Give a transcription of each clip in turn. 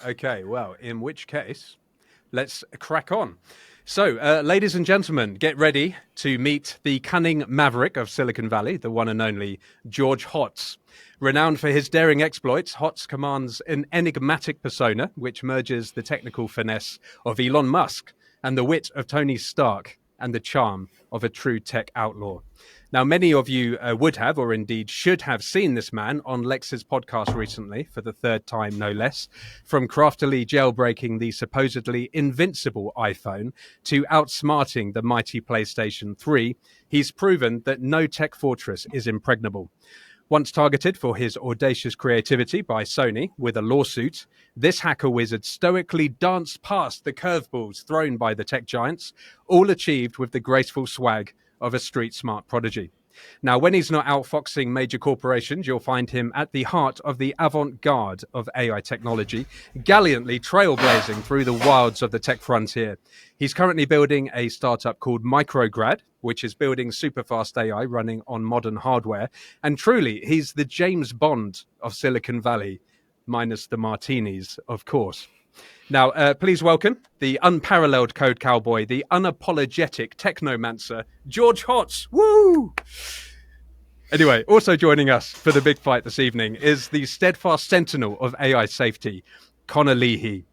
Okay, well, in which case, let's crack on. So, ladies and gentlemen, get ready to meet the cunning maverick of Silicon Valley, the one and only George Hotz. Renowned for his daring exploits, Hotz commands an enigmatic persona which merges the technical finesse of Elon Musk and the wit of Tony Stark and the charm of a true tech outlaw. Now, many of you would have, or indeed should have, seen this man on Lex's podcast recently, for the third time, no less. From craftily jailbreaking the supposedly invincible iPhone to outsmarting the mighty PlayStation 3, he's proven that no tech fortress is impregnable. Once targeted for his audacious creativity by Sony with a lawsuit, this hacker wizard stoically danced past the curveballs thrown by the tech giants, all achieved with the graceful swag of a street-smart prodigy. Now, when he's not outfoxing major corporations, you'll find him at the heart of the avant-garde of AI technology, gallantly trailblazing through the wilds of the tech frontier. He's currently building a startup called Micrograd, which is building super-fast AI running on modern hardware. And truly, he's the James Bond of Silicon Valley, minus the martinis, of course. Now, please welcome the unparalleled code cowboy, the unapologetic technomancer, George Hotz. Woo! Anyway, also joining us for the big fight this evening is the steadfast sentinel of AI safety, Connor Leahy.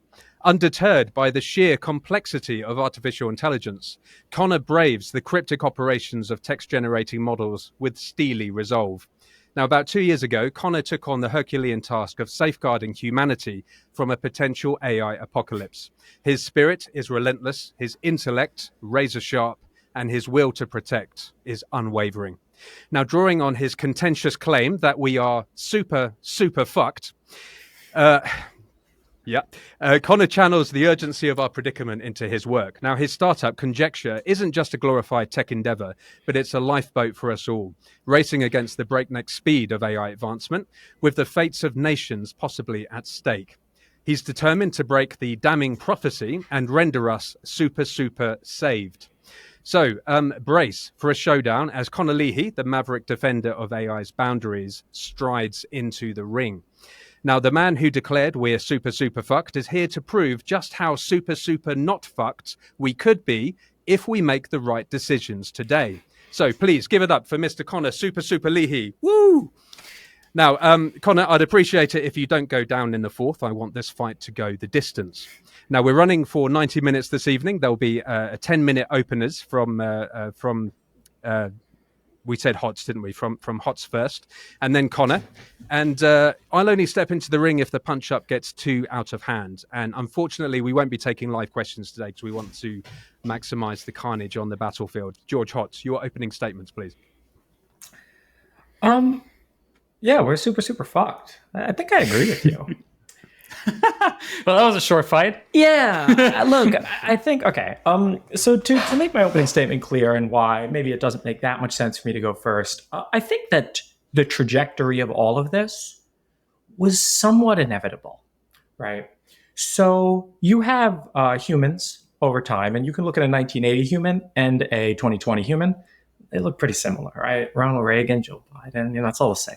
Undeterred by the sheer complexity of artificial intelligence, Connor braves the cryptic operations of text-generating models with steely resolve. Now, about 2 years ago, Connor took on the Herculean task of safeguarding humanity from a potential AI apocalypse. His spirit is relentless, his intellect razor-sharp, and his will to protect is unwavering. Now, drawing on his contentious claim that we are super fucked, Connor channels the urgency of our predicament into his work. Now, his startup, Conjecture, isn't just a glorified tech endeavor, but it's a lifeboat for us all, racing against the breakneck speed of AI advancement, with the fates of nations possibly at stake. He's determined to break the damning prophecy and render us super saved. So, brace for a showdown as Connor Leahy, the maverick defender of AI's boundaries, strides into the ring. Now, the man who declared we're super fucked is here to prove just how super not fucked we could be if we make the right decisions today. So please give it up for Mr. Connor super Leahy. Woo! Now, Connor, I'd appreciate it if you don't go down in the fourth. I want this fight to go the distance. Now, we're running for 90 minutes this evening. There'll be a 10-minute openers from we said Hotz, didn't we? From Hotz first, and then Connor. And I'll only step into the ring if the punch-up gets too out of hand. And unfortunately, we won't be taking live questions today because we want to maximize the carnage on the battlefield. George Hotz, your opening statements, please. Yeah, we're super fucked. I think I agree with you. Well, that was a short fight. Yeah. Look, I think, okay. So to make my opening statement clear and why maybe it doesn't make that much sense for me to go first, I think that the trajectory of all of this was somewhat inevitable, right? So you have humans over time, and you can look at a 1980 human and a 2020 human. They look pretty similar, right? Ronald Reagan, Joe Biden, it's all the same.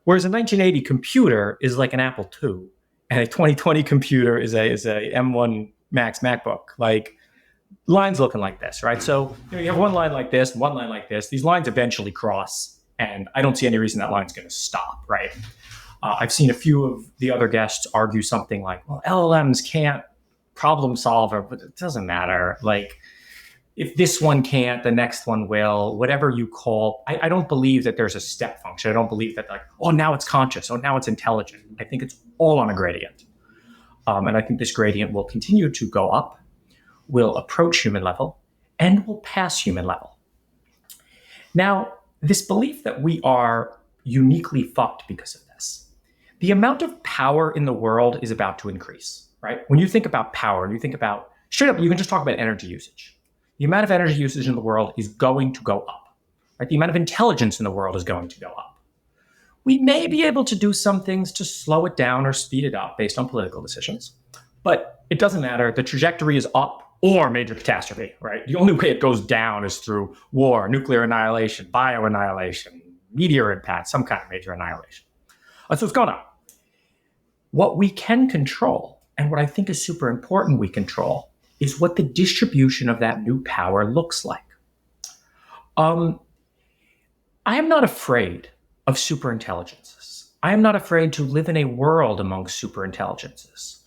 Whereas a 1980 computer is like an Apple II, and a 2020 computer is a M1 Max MacBook. Like, lines looking like this, right? So you have one line like this, one line like this. These lines eventually cross, and I don't see any reason that line's going to stop, right? I've seen a few of the other guests argue something like, well, LLMs can't problem solve, but it doesn't matter. Like, if this one can't, the next one will, whatever you call. I don't believe that there's a step function. I don't believe that, like, oh, now it's conscious. Oh, now it's intelligent. I think it's all on a gradient. And I think this gradient will continue to go up, will approach human level, and will pass human level. Now, this belief that we are uniquely fucked because of this, the amount of power in the world is about to increase, right? When you think about power, and you think about, straight up, you can just talk about energy usage. The amount of energy usage in the world is going to go up, right? The amount of intelligence in the world is going to go up. We may be able to do some things to slow it down or speed it up based on political decisions, but it doesn't matter. The trajectory is up or major catastrophe, right? The only way it goes down is through war, nuclear annihilation, bio-annihilation, meteor impact, some kind of major annihilation. So it's going up. What we can control, and what I think is super important we control, is what the distribution of that new power looks like. I am not afraid of superintelligences. I am not afraid to live in a world among superintelligences.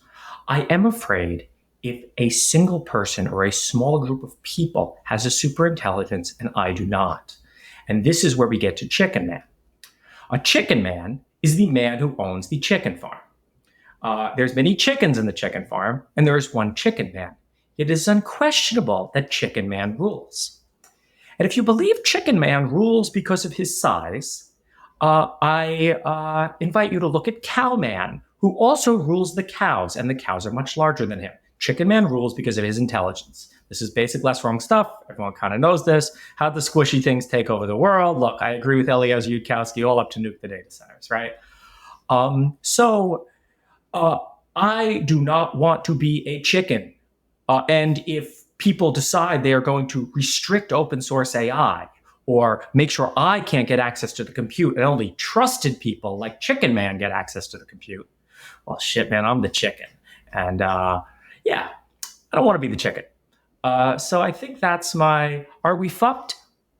I am afraid if a single person or a small group of people has a superintelligence and I do not. And this is where we get to Chicken Man. A chicken man is the man who owns the chicken farm. There's many chickens in the chicken farm, and there is one chicken man. It is unquestionable that Chicken Man rules. And if you believe Chicken Man rules because of his size, I invite you to look at Cow Man, who also rules the cows, and the cows are much larger than him. Chicken Man rules because of his intelligence. This is basic less wrong stuff. Everyone kind of knows this. How the squishy things take over the world. Look, I agree with Eliezer Yudkowsky all up to nuke the data centers, right? I do not want to be a chicken. And if people decide they are going to restrict open source AI or make sure I can't get access to the compute and only trusted people like Chicken Man get access to the compute, well, shit, man, I'm the chicken. And yeah, I don't want to be the chicken. So I think that's are we fucked?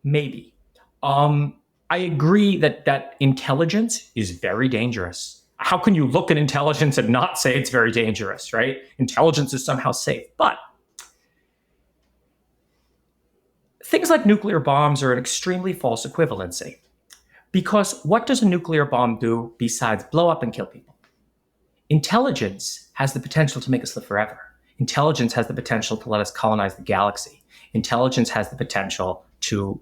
Maybe. I agree that intelligence is very dangerous. How can you look at intelligence and not say it's very dangerous, right? Intelligence is somehow safe. But things like nuclear bombs are an extremely false equivalency. Because what does a nuclear bomb do besides blow up and kill people? Intelligence has the potential to make us live forever. Intelligence has the potential to let us colonize the galaxy. Intelligence has the potential to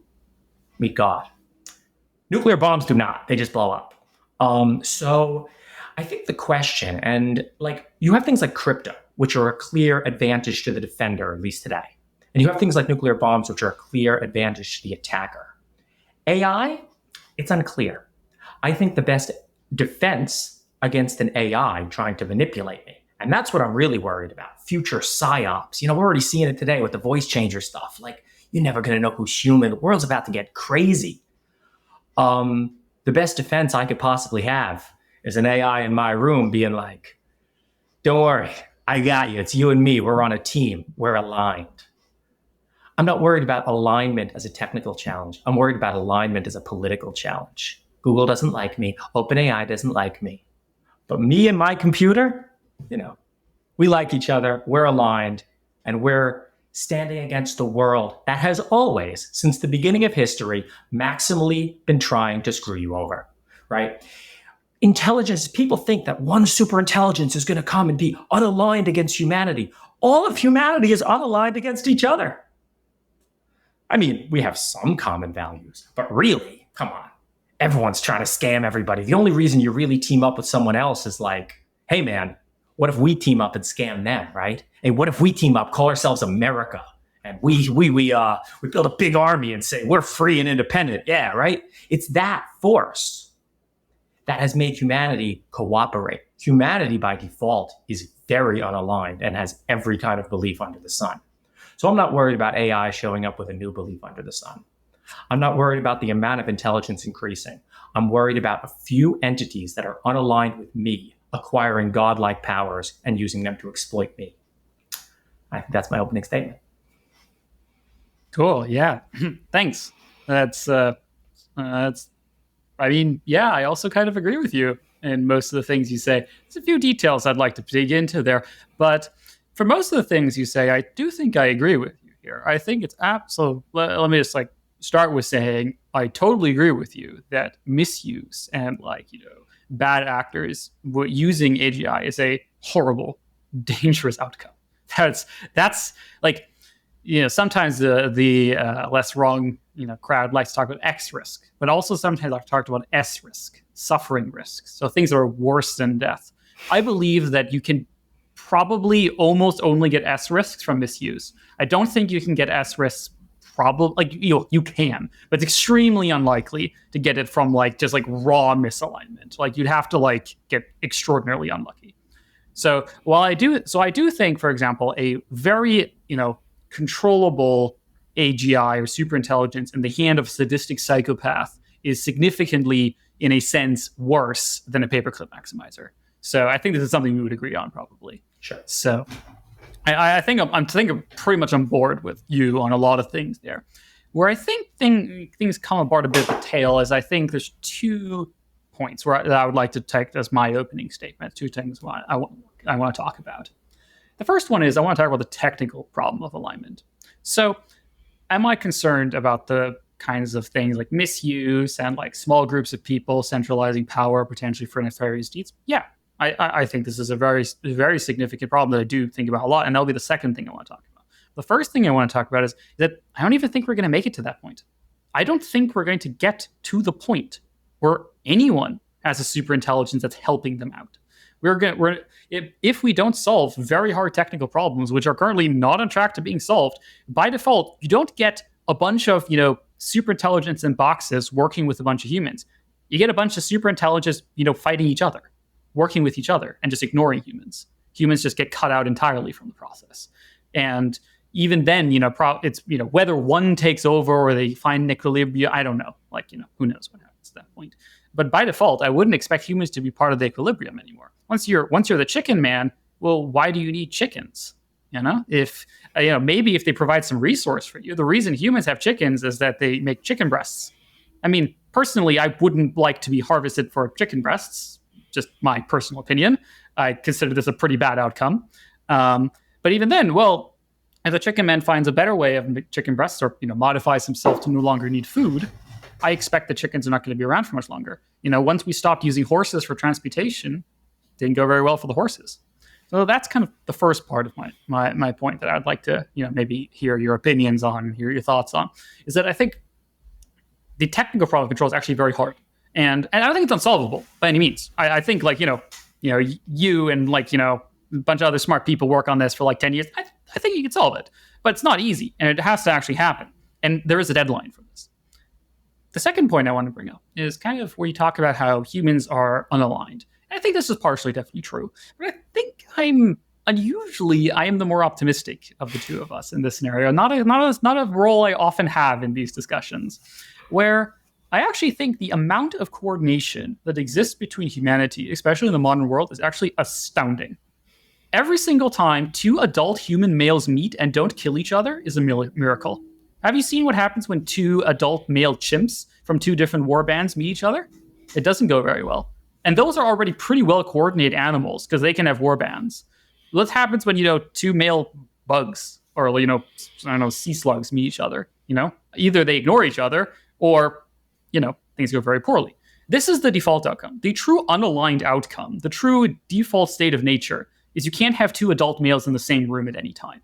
meet God. Nuclear bombs do not. They just blow up. So I think the question, and like you have things like crypto, which are a clear advantage to the defender, at least today. And you have things like nuclear bombs, which are a clear advantage to the attacker. AI, it's unclear. I think the best defense against an AI trying to manipulate me, and that's what I'm really worried about, future psyops. You know, we're already seeing it today with the voice changer stuff. Like, you're never going to know who's human. The world's about to get crazy. The best defense I could possibly have is an AI in my room being like, don't worry, I got you. It's you and me. We're on a team. We're aligned. I'm not worried about alignment as a technical challenge. I'm worried about alignment as a political challenge. Google doesn't like me. OpenAI doesn't like me. But me and my computer, you know, we like each other. We're aligned. And we're standing against the world that has always, since the beginning of history, maximally been trying to screw you over, right? Intelligence, people think that one superintelligence is going to come and be unaligned against humanity. All of humanity is unaligned against each other. I mean, we have some common values, but really, come on. Everyone's trying to scam everybody. The only reason you really team up with someone else is like, hey man, what if we team up and scam them, right? Hey, what if we team up, call ourselves America, and we build a big army and say we're free and independent? Yeah, right? It's that force that has made humanity cooperate. Humanity by default is very unaligned and has every kind of belief under the sun. So I'm not worried about AI showing up with a new belief under the sun. I'm not worried about the amount of intelligence increasing. I'm worried about a few entities that are unaligned with me acquiring godlike powers and using them to exploit me. I think that's my opening statement. Cool. Yeah. Thanks. I mean, yeah, I also kind of agree with you in most of the things you say. There's a few details I'd like to dig into there, but for most of the things you say, I do think I agree with you here. I think it's absolute. Let me just start with saying I totally agree with you that misuse and bad actors using AGI is a horrible, dangerous outcome. That's like, sometimes the less wrong crowd likes to talk about X risk, but also sometimes I've talked about S risk, suffering risk. So things that are worse than death. I believe that you can probably almost only get S risks from misuse. I don't think you can get S risks you can, but it's extremely unlikely to get it from just raw misalignment. You'd have to get extraordinarily unlucky. So I do think, for example, a very controllable AGI or superintelligence in the hand of a sadistic psychopath is significantly, in a sense, worse than a paperclip maximizer. So I think this is something we would agree on probably. Sure. So I think I'm pretty much on board with you on a lot of things there. Where I think things come apart a bit of a tail is I think there's 2 points that I would like to take as my opening statement. 2 things I want to talk about. The first one is I want to talk about the technical problem of alignment. So am I concerned about the kinds of things like misuse and like small groups of people centralizing power potentially for nefarious deeds? Yeah, I think this is a very, very significant problem that I do think about a lot, and that'll be the second thing I want to talk about. The first thing I want to talk about is that I don't even think we're going to make it to that point. I don't think we're going to get to the point where anyone has a superintelligence that's helping them out. If we don't solve very hard technical problems, which are currently not on track to being solved, by default, you don't get a bunch of superintelligence in boxes working with a bunch of humans. You get a bunch of superintelligence, fighting each other, working with each other, and just ignoring humans. Humans just get cut out entirely from the process. And even then, it's whether one takes over or they find an equilibrium. I don't know. Who knows what happens at that point. But by default, I wouldn't expect humans to be part of the equilibrium anymore. Once you're the chicken man, well, why do you need chickens? If maybe if they provide some resource for you, the reason humans have chickens is that they make chicken breasts. I mean, personally, I wouldn't like to be harvested for chicken breasts. Just my personal opinion. I consider this a pretty bad outcome. But even then, well, if the chicken man finds a better way of making chicken breasts or modifies himself to no longer need food, I expect the chickens are not going to be around for much longer. Once we stopped using horses for transportation, it didn't go very well for the horses. So that's kind of the first part of my point that I'd like to maybe hear your opinions on, hear your thoughts on, is that I think the technical problem of control is actually very hard, and I don't think it's unsolvable by any means. I think you and a bunch of other smart people work on this for 10 years. I think you can solve it, but it's not easy, and it has to actually happen. And there is a deadline for this. The second point I want to bring up is kind of where you talk about how humans are unaligned. And I think this is partially definitely true, but I think I am the more optimistic of the two of us in this scenario. Not a role I often have in these discussions, where I actually think the amount of coordination that exists between humanity, especially in the modern world, is actually astounding. Every single time 2 adult human males meet and don't kill each other is a miracle. Have you seen what happens when 2 adult male chimps from 2 different war bands meet each other? It doesn't go very well. And those are already pretty well coordinated animals because they can have war bands. What happens when 2 male bugs or sea slugs meet each other? Either they ignore each other or things go very poorly. This is the default outcome. The true unaligned outcome, the true default state of nature, is you can't have 2 adult males in the same room at any time.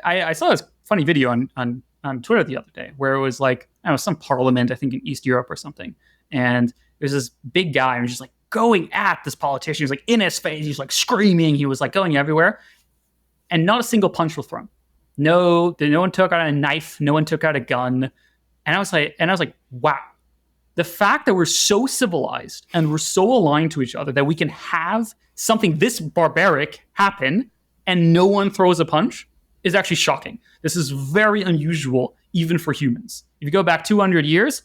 I saw this funny video on Twitter the other day where it was some parliament, I think in East Europe or something. And there's this big guy and he's just going at this politician. He's in his face. He's screaming. He was going everywhere. And not a single punch was thrown. No one took out a knife. No one took out a gun. And I was like, wow. The fact that we're so civilized and we're so aligned to each other that we can have something this barbaric happen and no one throws a punch is actually shocking. This is very unusual, even for humans. If you go back 200 years,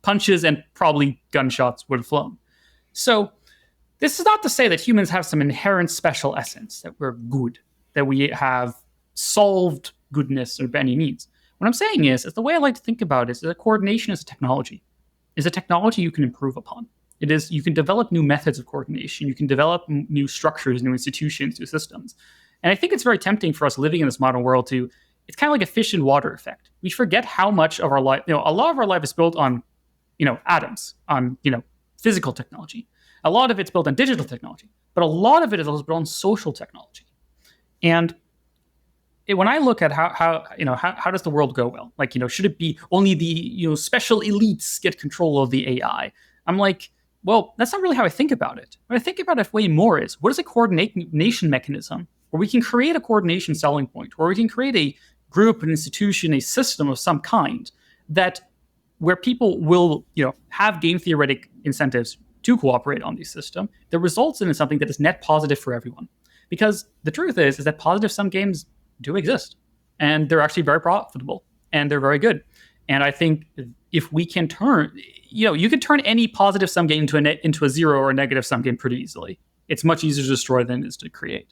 punches and probably gunshots would have flown. So this is not to say that humans have some inherent special essence, that we're good, that we have solved goodness or any needs. What I'm saying is the way I like to think about it is that coordination is a technology. It's a technology you can improve upon. It is, you can develop new methods of coordination. You can develop new structures, new institutions, new systems. And I think it's very tempting for us living in this modern world it's kind of like a fish in water effect. We forget how much of our life, a lot of our life is built on, atoms, on, physical technology. A lot of it's built on digital technology, but a lot of it is also built on social technology. And when I look at how does the world go well? Should it be only the, special elites get control of the AI? I'm like, well, that's not really how I think about it. What I think about it way more is, what is a coordination mechanism where we can create a coordination selling point, where we can create a group, an institution, a system of some kind where people will, have game theoretic incentives to cooperate on this system that results in something that is net positive for everyone. Because the truth is that positive sum games do exist, and they're actually very profitable, and they're very good. And I think if we can turn, you can turn any positive sum game into a zero or a negative sum game pretty easily. it's much easier to destroy than it is to create.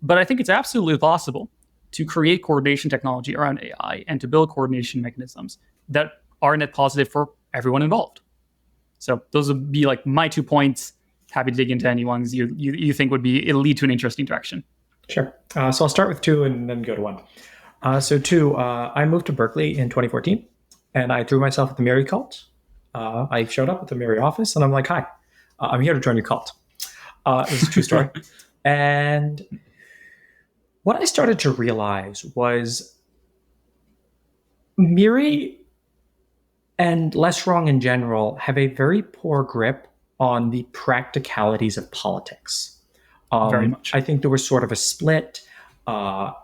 But I think it's absolutely possible to create coordination technology around AI and to build coordination mechanisms that are net positive for everyone involved. So those would be like my 2 points. Happy to dig into any ones you think it'll lead to an interesting direction. Sure. So I'll start with 2 and then go to 1. So 2, I moved to Berkeley in 2014, and I threw myself at the Mary cult. I showed up at the Mary office, and I'm like, hi, I'm here to join your cult. This is a true story. And what I started to realize was Miri and Less Wrong in general have a very poor grip on the practicalities of politics. Very much. I think there was sort of a split. Curtis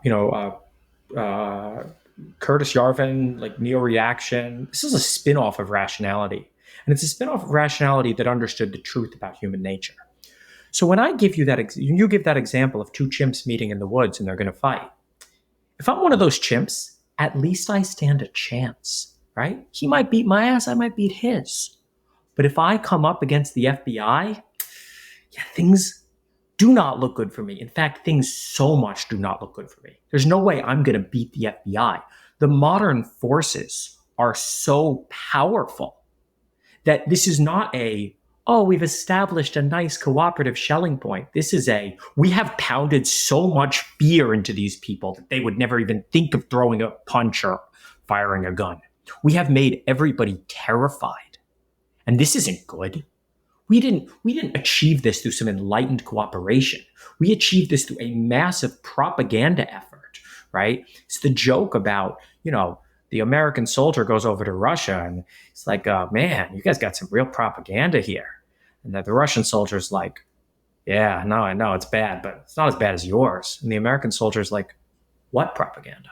Yarvin, like neo-reaction. This is a spin-off of rationality. And it's a spin-off of rationality that understood the truth about human nature. So when I give you that, you give that example of 2 chimps meeting in the woods and they're going to fight. If I'm one of those chimps, at least I stand a chance, right? He might beat my ass, I might beat his. But if I come up against the FBI, things do not look good for me. In fact, things so much do not look good for me. There's no way I'm going to beat the FBI. The modern forces are so powerful that this is not we've established a nice cooperative shelling point. This is we have pounded so much fear into these people that they would never even think of throwing a punch or firing a gun. We have made everybody terrified. And this isn't good. We didn't achieve this through some enlightened cooperation. We achieved this through a massive propaganda effort, right? It's the joke about, the American soldier goes over to Russia and it's like, man, you guys got some real propaganda here. And that the Russian soldier's like, yeah, no, I know it's bad, but it's not as bad as yours. And the American soldier's like, what propaganda?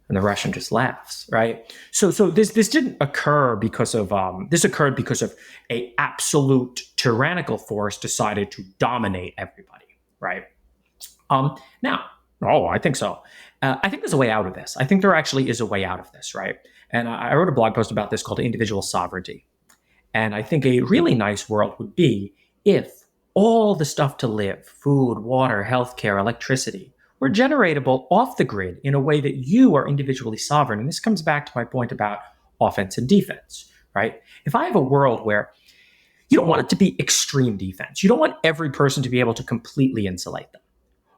And the Russian just laughs, right? So this didn't occur because of this occurred because of a absolute tyrannical force decided to dominate everybody, right? I think so. I think there's a way out of this. I think there actually is a way out of this, right? And I wrote a blog post about this called Individual Sovereignty. And I think a really nice world would be if all the stuff to live, food, water, healthcare, electricity, were generatable off the grid in a way that you are individually sovereign. And this comes back to my point about offense and defense, right? If I have a world where you don't want it to be extreme defense, you don't want every person to be able to completely insulate them,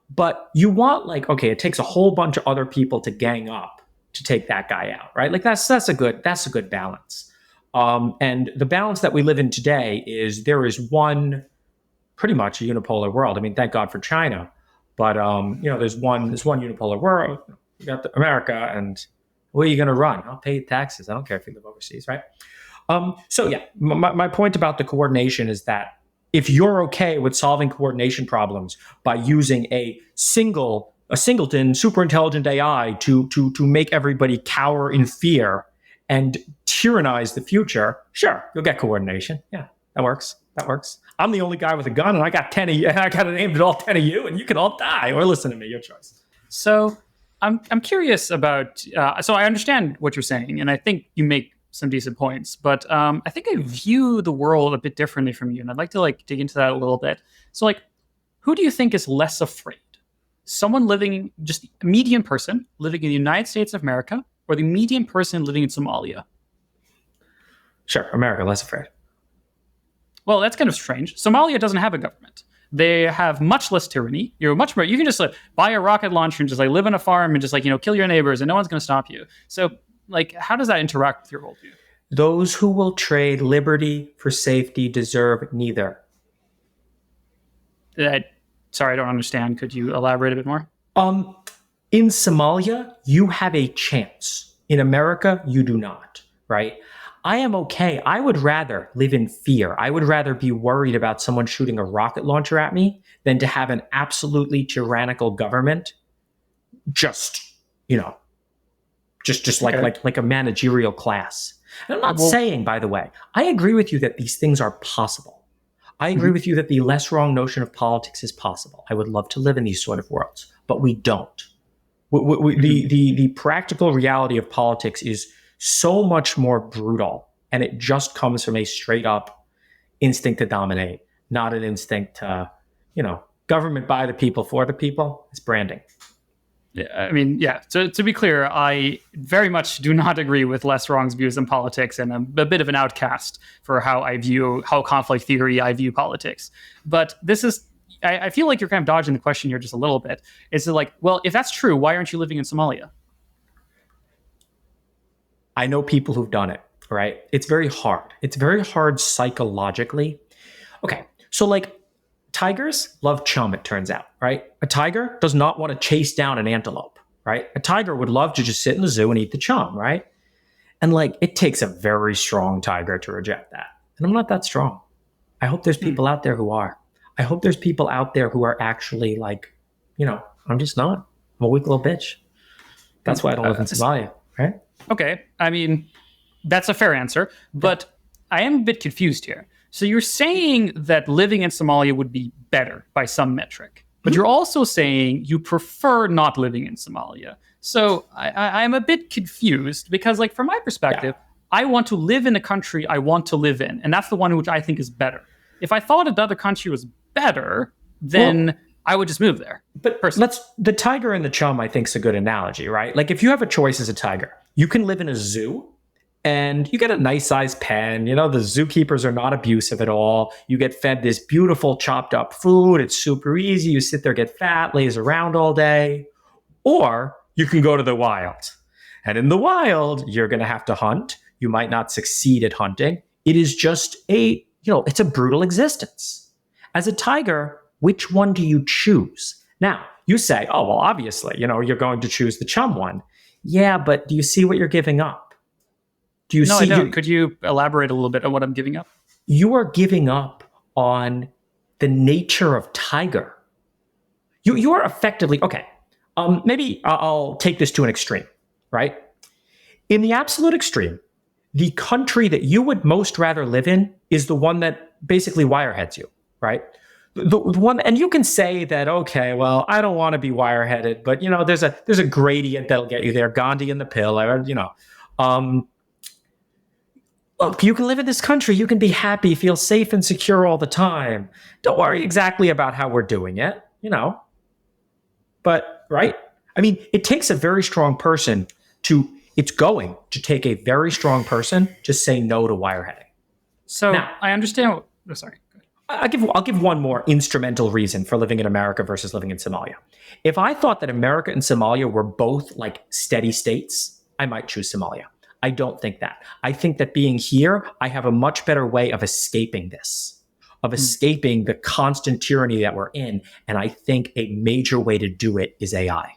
but you want it takes a whole bunch of other people to gang up to take that guy out, right? Like that's a good balance. And the balance that we live in today is there is pretty much a unipolar world. I mean, thank God for China. But there's one unipolar world. You got America, and where are you going to run? I'll pay taxes. I don't care if you live overseas, right? My point about the coordination is that if you're okay with solving coordination problems by using a singleton superintelligent AI to make everybody cower in fear and tyrannize the future, sure, you'll get coordination. Yeah, that works. I'm the only guy with a gun, and I got 10 of you. I got it aimed at all 10 of you, and you can all die or listen to me. Your choice. So I'm curious about. So I understand what you're saying, and I think you make some decent points. But I think I view the world a bit differently from you, and I'd like to dig into that a little bit. So who do you think is less afraid? Someone living, just a median person living in the United States of America, or the median person living in Somalia? Sure, America, less afraid. Well, that's kind of strange. Somalia doesn't have a government. They have much less tyranny. You're much more. You can just buy a rocket launcher and just live on a farm and just kill your neighbors, and no one's going to stop you. So how does that interact with your worldview? Those who will trade liberty for safety deserve neither. Sorry, I don't understand. Could you elaborate a bit more? In Somalia, you have a chance. In America, you do not, right? I am okay. I would rather live in fear. I would rather be worried about someone shooting a rocket launcher at me than to have an absolutely tyrannical government just like a managerial class. And I'm not saying, by the way, I agree with you that these things are possible. I agree with you that the less wrong notion of politics is possible. I would love to live in these sort of worlds, but we don't. The practical reality of politics is so much more brutal, and it just comes from a straight up instinct to dominate, not an instinct to government by the people for the people. It's branding. Yeah, I mean, yeah. To be clear, I very much do not agree with Les Wrong's views in politics, and I'm a bit of an outcast for how conflict theory I view politics. But this is, I feel like you're kind of dodging the question here just a little bit. It's like, well, if that's true, why aren't you living in Somalia? I know people who've done it, right? It's very hard. It's very hard psychologically. Okay, so like, tigers love chum, it turns out, right? A tiger does not want to chase down an antelope, right? A tiger would love to just sit in the zoo and eat the chum, right? And like, it takes a very strong tiger to reject that. And I'm not that strong. I hope there's people out there who are. I hope there's people out there who are actually like, I'm just not. I'm a weak little bitch. That's why I don't live in Somalia, right? Okay, I mean, that's a fair answer, but I am a bit confused here. So you're saying that living in Somalia would be better by some metric, but you're also saying you prefer not living in Somalia. So I'm a bit confused because, like, from my perspective, I want to live in the country I want to live in, and that's the one which I think is better. If I thought another country was better, then I would just move there. But the tiger and the chum, I think, is a good analogy, right? Like, if you have a choice as a tiger, you can live in a zoo. And you get a nice sized pen. The zookeepers are not abusive at all. You get fed this beautiful chopped up food. It's super easy. You sit there, get fat, lays around all day. Or you can go to the wild. And in the wild, you're going to have to hunt. You might not succeed at hunting. It is just it's a brutal existence. As a tiger, which one do you choose? Now, you say, oh, well, obviously, you're going to choose the chum one. Yeah, but do you see what you're giving up? I don't. Could you elaborate a little bit on what I'm giving up? You are giving up on the nature of tiger. You are effectively, okay, maybe I'll take this to an extreme, right? In the absolute extreme, the country that you would most rather live in is the one that basically wireheads you, right? The one, and you can say that, okay, well, I don't want to be wireheaded, but there's a gradient that'll get you there. Gandhi and the pill, look, you can live in this country. You can be happy, feel safe and secure all the time. Don't worry exactly about how we're doing it, But, right? I mean, it takes a very strong person it's going to take a very strong person to say no to wireheading. So now, I understand. Sorry. I'll give one more instrumental reason for living in America versus living in Somalia. If I thought that America and Somalia were both like steady states, I might choose Somalia. I don't think that. I think that being here, I have a much better way of escaping this, of escaping the constant tyranny that we're in. And I think a major way to do it is AI.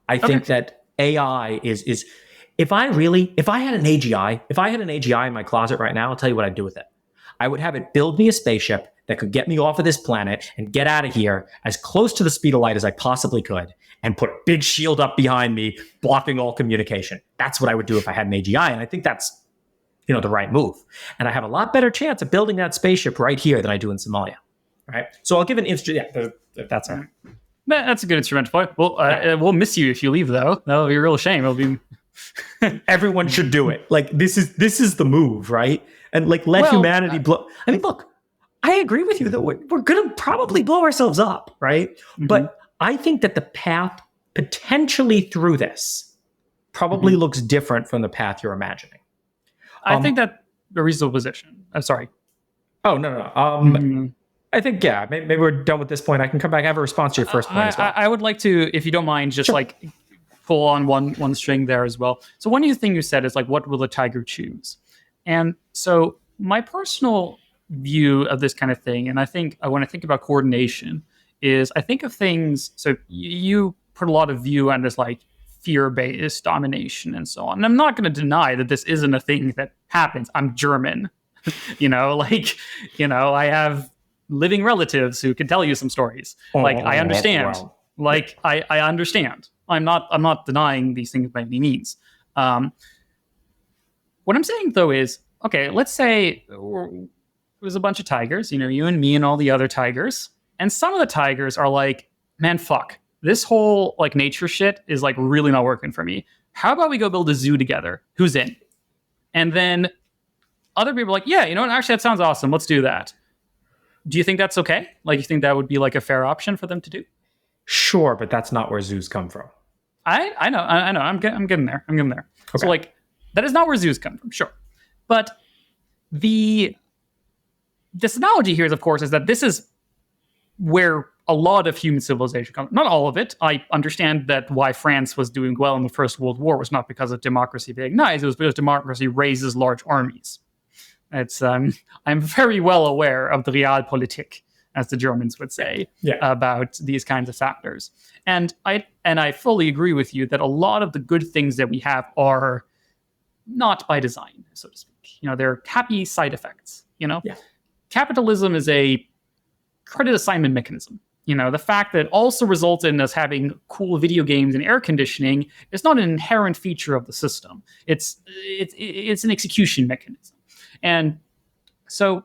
I think that AI is if I had an AGI in my closet right now, I'll tell you what I'd do with it. I would have it build me a spaceship that could get me off of this planet and get out of here as close to the speed of light as I possibly could, and put a big shield up behind me, blocking all communication. That's what I would do if I had an AGI. And I think that's, the right move. And I have a lot better chance of building that spaceship right here than I do in Somalia. Right. So I'll give an that's a good instrumental point. Well, we'll miss you if you leave, though. That'll be a real shame. It'll be. Everyone should do it. Like, this is the move, right? And like, let humanity blow. I mean, look, I agree with you that we're going to probably blow ourselves up, right? Mm-hmm. But I think that the path potentially through this probably looks different from the path you're imagining. I think that's a reasonable position. I'm sorry. Oh, no. I think, maybe we're done with this point. I can come back. I have a response to your first point as well. I would like to, if you don't mind, just pull on one string there as well. So one of the things you said is like, what will the tiger choose? And so my personal view of this kind of thing, and I think when I think about coordination, is I think of things, so you put a lot of view on this like fear-based domination and so on. And I'm not going to deny that this isn't a thing that happens. I'm German, I have living relatives who can tell you some stories. I understand. Wow. I understand. I'm not denying these things by any means. What I'm saying though is, okay, let's say there's a bunch of tigers, you and me and all the other tigers. And some of the tigers are like, man, fuck. This whole like nature shit is like really not working for me. How about we go build a zoo together? Who's in? And then other people are like, yeah, actually that sounds awesome. Let's do that. Do you think that's okay? Like, you think that would be like a fair option for them to do? Sure, but that's not where zoos come from. I know. I'm getting there. Okay. So like, that is not where zoos come from. Sure, but this analogy here is, of course, is that this is where a lot of human civilization comes. Not all of it. I understand that why France was doing well in the First World War was not because of democracy being nice. It was because democracy raises large armies. It's I'm very well aware of the realpolitik, as the Germans would say, about these kinds of factors. And I fully agree with you that a lot of the good things that we have are not by design, so to speak. They're happy side effects. Capitalism is a credit assignment mechanism. The fact that it also results in us having cool video games and air conditioning is not an inherent feature of the system. It's an execution mechanism. And so,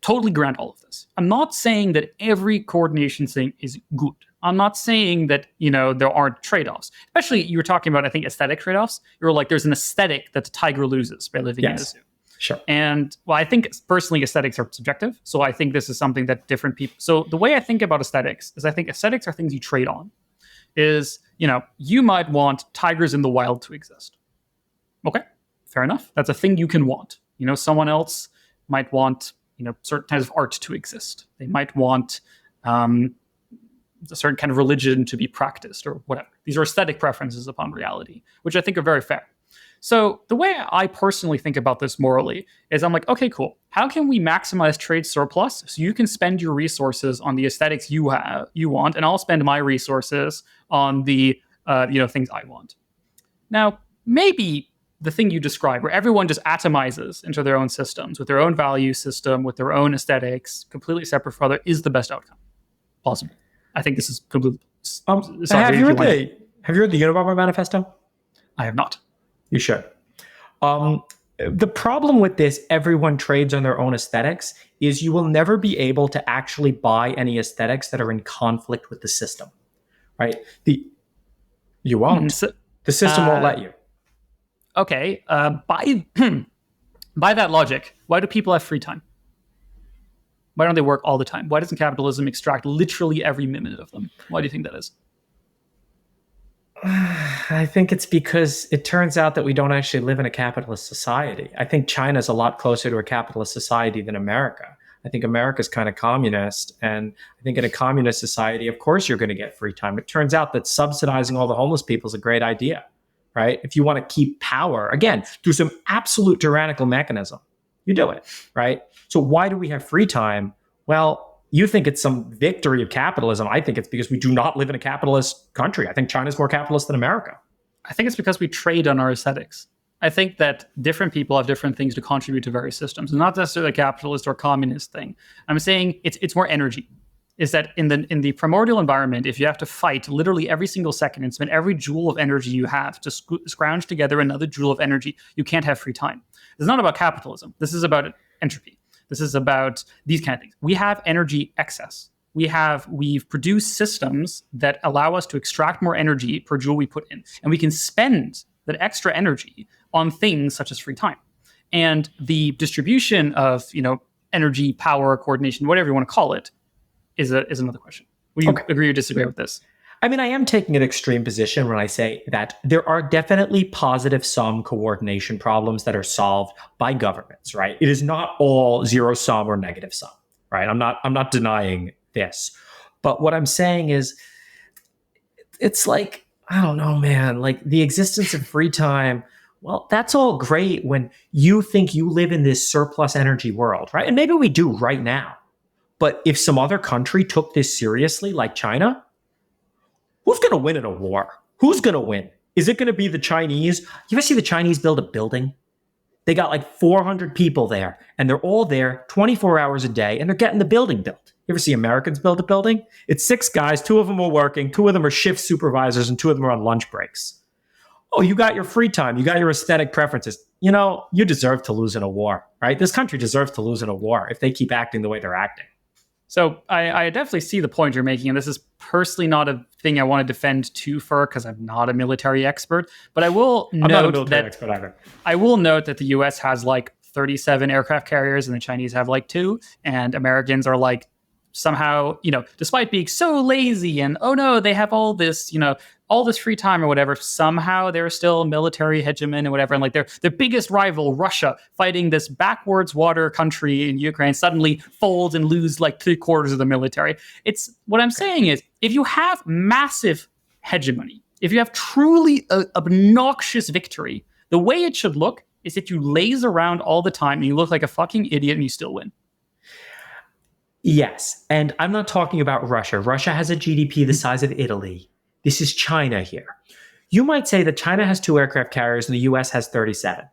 totally grant all of this. I'm not saying that every coordination thing is good. I'm not saying that, there aren't trade-offs. Especially, you were talking about, I think, aesthetic trade-offs. You're like, there's an aesthetic that the tiger loses by living in a zoo. Sure. And, well, I think, personally, aesthetics are subjective. So I think this is something that different people... So the way I think about aesthetics is I think aesthetics are things you trade on. You might want tigers in the wild to exist. Okay. Fair enough. That's a thing you can want. Someone else might want, certain kinds of art to exist. They might want a certain kind of religion to be practiced or whatever. These are aesthetic preferences upon reality, which I think are very fair. So the way I personally think about this morally is I'm like, okay, cool. How can we maximize trade surplus so you can spend your resources on the aesthetics you want, and I'll spend my resources on the things I want. Now, maybe the thing you describe, where everyone just atomizes into their own systems with their own value system, with their own aesthetics, completely separate from other, is the best outcome possible. I think this is completely. Have you read the Unabomber Manifesto? I have not. You should. The problem with this, everyone trades on their own aesthetics, is you will never be able to actually buy any aesthetics that are in conflict with the system, right? You won't. The system won't let you. Okay, by that logic, why do people have free time? Why don't they work all the time? Why doesn't capitalism extract literally every minute of them? Why do you think that is? I think it's because it turns out that we don't actually live in a capitalist society. I think China's a lot closer to a capitalist society than America. I think America's kind of communist, and I think in a communist society, of course, you're going to get free time. It turns out that subsidizing all the homeless people is a great idea. Right? If you want to keep power, again, through some absolute tyrannical mechanism, you do it, right? So why do we have free time? Well, you think it's some victory of capitalism. I think it's because we do not live in a capitalist country. I think China's more capitalist than America. I think it's because we trade on our aesthetics. I think that different people have different things to contribute to various systems. It's not necessarily a capitalist or communist thing. I'm saying it's more energy. Is that in the primordial environment, if you have to fight literally every single second and spend every joule of energy you have to scrounge together another joule of energy, you can't have free time. It's not about capitalism. This is about entropy. This is about these kind of things. We have energy excess. We've produced systems that allow us to extract more energy per joule we put in, and we can spend that extra energy on things such as free time. And the distribution of energy, power, coordination, whatever you want to call it, is another question. Would you agree or disagree with this? I mean, I am taking an extreme position when I say that there are definitely positive sum coordination problems that are solved by governments, right? It is not all zero sum or negative sum, right? I'm not denying this. But what I'm saying is it's like, I don't know, man, like the existence of free time, well, that's all great when you think you live in this surplus energy world, right? And maybe we do right now. But if some other country took this seriously, like China, who's going to win in a war? Who's going to win? Is it going to be the Chinese? You ever see the Chinese build a building? They got like 400 people there, and they're all there 24 hours a day, and they're getting the building built. You ever see Americans build a building? It's 6 guys, 2 of them are working, 2 of them are shift supervisors, and 2 of them are on lunch breaks. Oh, you got your free time. You got your aesthetic preferences. You deserve to lose in a war, right? This country deserves to lose in a war if they keep acting the way they're acting. So I definitely see the point you're making, and this is personally not a thing I want to defend too far because I'm not a military expert. But I will note that the U.S. has like 37 aircraft carriers and the Chinese have like 2, and Americans are like somehow, despite being so lazy and oh no, they have all this, all this free time or whatever, somehow they're still military hegemon and whatever. And like their biggest rival, Russia, fighting this backwards water country in Ukraine, suddenly folds and lose like 3/4 of the military. It's what I'm saying is, if you have massive hegemony, if you have truly obnoxious victory, the way it should look is if you laze around all the time and you look like a fucking idiot and you still win. Yes, and I'm not talking about Russia. Russia has a GDP the size of Italy. This is China here. You might say that China has 2 aircraft carriers and the US has 37.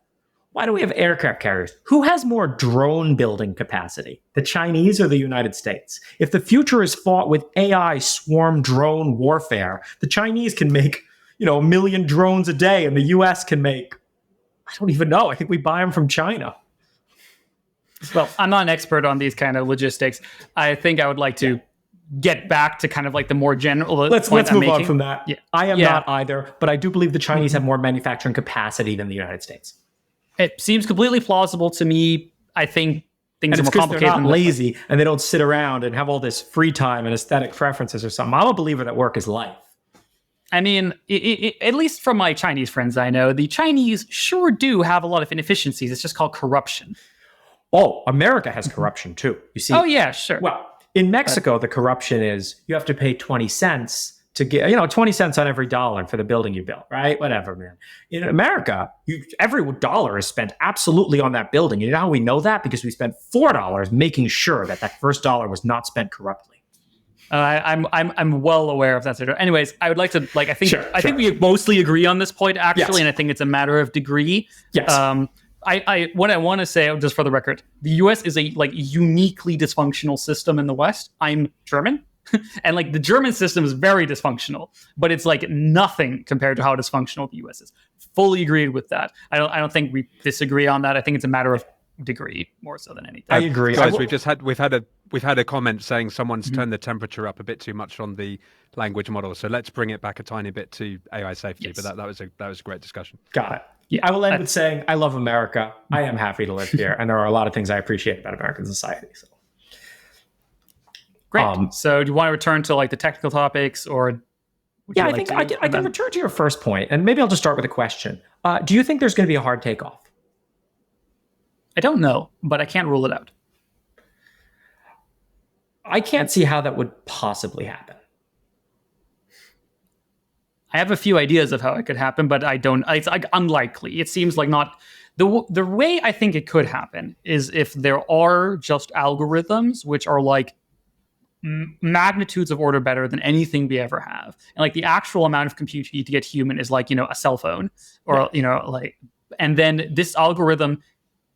Why do we have aircraft carriers? Who has more drone building capacity, the Chinese or the United States? If the future is fought with AI swarm drone warfare, the Chinese can make, 1 million drones a day, and the US can make, I don't even know. I think we buy them from China. Well, I'm not an expert on these kind of logistics. I think I would like to get back to kind of like the more general. Let's move on from that. Yeah. I am not either, but I do believe the Chinese have more manufacturing capacity than the United States. It seems completely plausible to me. I think things are more complicated. They're not lazy and they don't sit around and have all this free time and aesthetic preferences or something. I'm a believer that work is life. I mean, at least from my Chinese friends I know, the Chinese sure do have a lot of inefficiencies. It's just called corruption. Oh, America has corruption too. You see? Oh, yeah, sure. Well, in Mexico, the corruption is you have to pay 20 cents to get, 20 cents on every dollar for the building you built, right? Whatever, man. In America, every dollar is spent absolutely on that building. You know how we know that? Because we spent $4 making sure that first dollar was not spent corruptly. I'm well aware of that. Anyways, I would like to I think we mostly agree on this point actually, and I think it's a matter of degree. Yes. What I want to say, just for the record, the U.S. is a uniquely dysfunctional system in the West. I'm German, and the German system is very dysfunctional, but it's nothing compared to how dysfunctional the U.S. is. Fully agreed with that. I don't think we disagree on that. I think it's a matter of degree more so than anything. I agree, guys. We've had a comment saying someone's turned the temperature up a bit too much on the language model. So let's bring it back a tiny bit to AI safety. Yes. But that was a great discussion. Got it. Yeah, I will end with saying I love America. I am happy to live here, and there are a lot of things I appreciate about American society. So. Great. So do you want to return to the technical topics, or? I think I can return to your first point, and maybe I'll just start with a question. Do you think there's going to be a hard takeoff? I don't know, but I can't rule it out. I can't see how that would possibly happen. I have a few ideas of how it could happen, but I don't. It's unlikely. It seems like not the way I think it could happen is if there are just algorithms which are magnitudes of order better than anything we ever have, and the actual amount of compute you need to get human is a cell phone, or and then this algorithm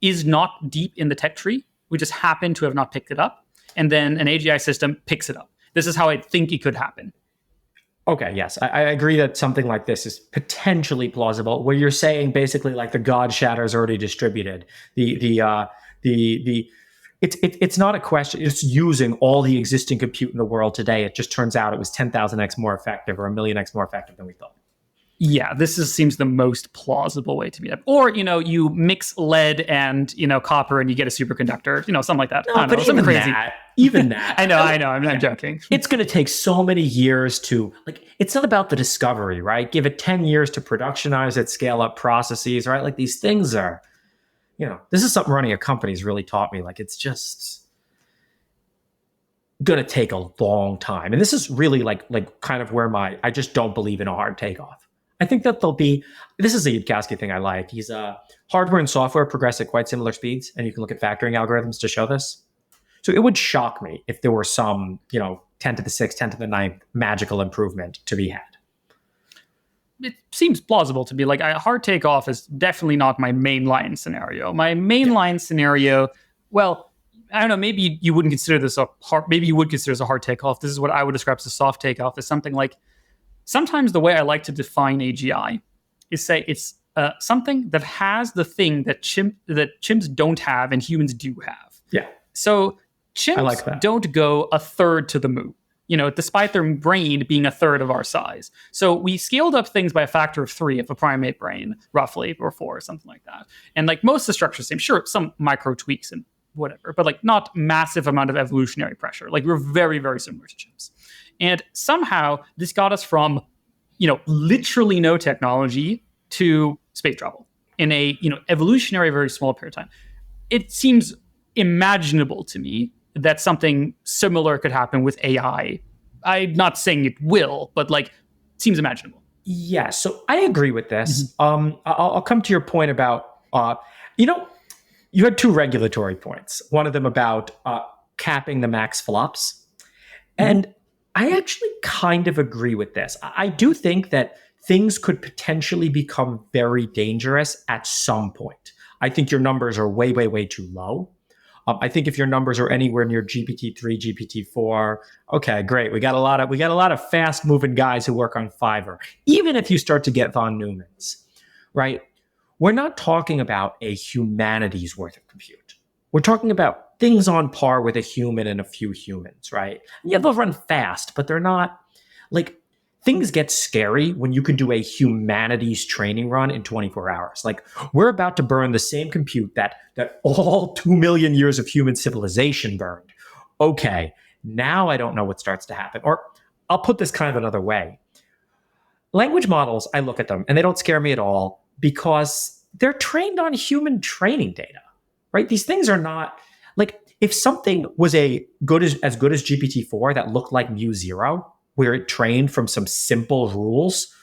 is not deep in the tech tree. We just happen to have not picked it up, and then an AGI system picks it up. This is how I think it could happen. Okay, yes, I agree that something like this is potentially plausible. Where you're saying basically the God shatter is already distributed. It's not a question. It's using all the existing compute in the world today. It just turns out it was 10,000x more effective or 1,000,000x more effective than we thought. Yeah, this seems the most plausible way to meet up. Or, you mix lead and, copper and you get a superconductor, something like that. No, I don't know, something crazy. Even that. I know, I'm joking. It's going to take so many years to, it's not about the discovery, right? Give it 10 years to productionize it, scale up processes, right? These things are, this is something running a company has really taught me. It's just going to take a long time. And this is really kind of where I just don't believe in a hard takeoff. I think that this is a Yudkowsky thing I like. He's hardware and software progress at quite similar speeds, and you can look at factoring algorithms to show this. So it would shock me if there were some, 10 to the 6th, 10 to the 9th magical improvement to be had. It seems plausible to me. A hard takeoff is definitely not my mainline scenario. My mainline scenario, well, I don't know, maybe you wouldn't consider this maybe you would consider this a hard takeoff. This is what I would describe as a soft takeoff, is something sometimes the way I like to define AGI is say it's something that has the thing that chimps don't have and humans do have. Yeah. So chimps don't go a third to the moon. despite their brain being a third of our size. So we scaled up things by a factor of 3 of a primate brain, roughly, or 4, or something like that. And like most of the structure is the same. Sure, some micro tweaks and whatever, but like not massive amount of evolutionary pressure. Like we're very, very similar to chimps. And somehow this got us from, literally no technology to space travel in a, evolutionary, very small period of time. It seems imaginable to me that something similar could happen with AI. I'm not saying it will, but like, seems imaginable. Yeah, so I agree with this. I'll come to your point about, you had 2 regulatory points. One of them about capping the max flops. And I actually kind of agree with this. I do think that things could potentially become very dangerous at some point. I think your numbers are way, way, way too low. I think if your numbers are anywhere near GPT-3, GPT-4, okay, great. We got a lot of fast-moving guys who work on Fiverr. Even if you start to get von Neumann's, right? We're not talking about a humanity's worth of compute. We're talking about things on par with a human and a few humans, right? Yeah, they'll run fast, but they're not like. Things get scary when you can do a humanities training run in 24 hours. Like, we're about to burn the same compute that all 2 million years of human civilization burned. Okay, now I don't know what starts to happen. Or I'll put this kind of another way. Language models, I look at them and they don't scare me at all because they're trained on human training data, right? These things are not like, if something was as good as GPT-4 that looked like mu0, where it trained from some simple rules,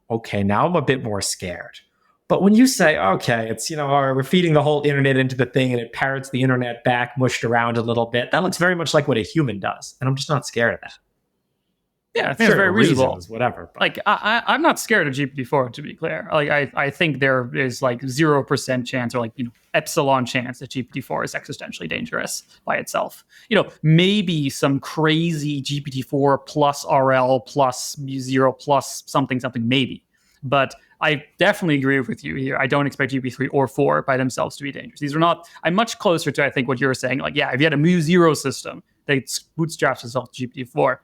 okay, now I'm a bit more scared. But when you say, okay, it's, we're feeding the whole internet into the thing and it parrots the internet back, mushed around a little bit, that looks very much like what a human does. And I'm just not scared of that. Yeah, I think it's very reasonable. Whatever. But. Like, I'm not scared of GPT-4, to be clear. Like, I think there is like 0% chance or like, epsilon chance that GPT-4 is existentially dangerous by itself. Maybe some crazy GPT-4 plus RL plus mu0 plus something, maybe. But I definitely agree with you here. I don't expect GPT-3 or 4 by themselves to be dangerous. These are not, I'm much closer to, I think, what you're saying. Like, yeah, if you had a mu0 system that bootstraps itself to GPT-4,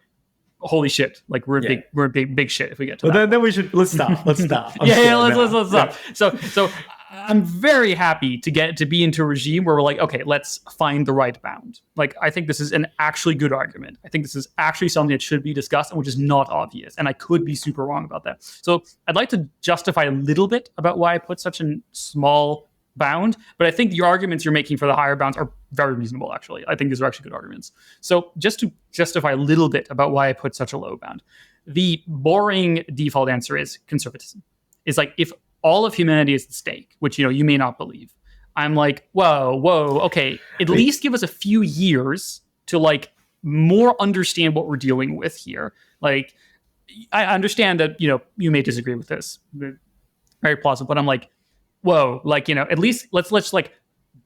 holy shit! Like we're in big shit if we get to that. Then we should let's stop. Let's stop. Let's stop. So I'm very happy to be into a regime where we're like, okay, let's find the right bound. Like I think this is an actually good argument. I think this is actually something that should be discussed and which is not obvious. And I could be super wrong about that. So I'd like to justify a little bit about why I put such a small bound, but I think the arguments you're making for the higher bounds are very reasonable, actually. I think these are actually good arguments. So just to justify a little bit about why I put such a low bound, the boring default answer is conservatism. It's like if all of humanity is at stake, which you may not believe, I'm like, whoa, okay, at least give us a few years to like more understand what we're dealing with here. Like, I understand that, you may disagree with this. Very plausible, but I'm like, whoa, like, at least let's like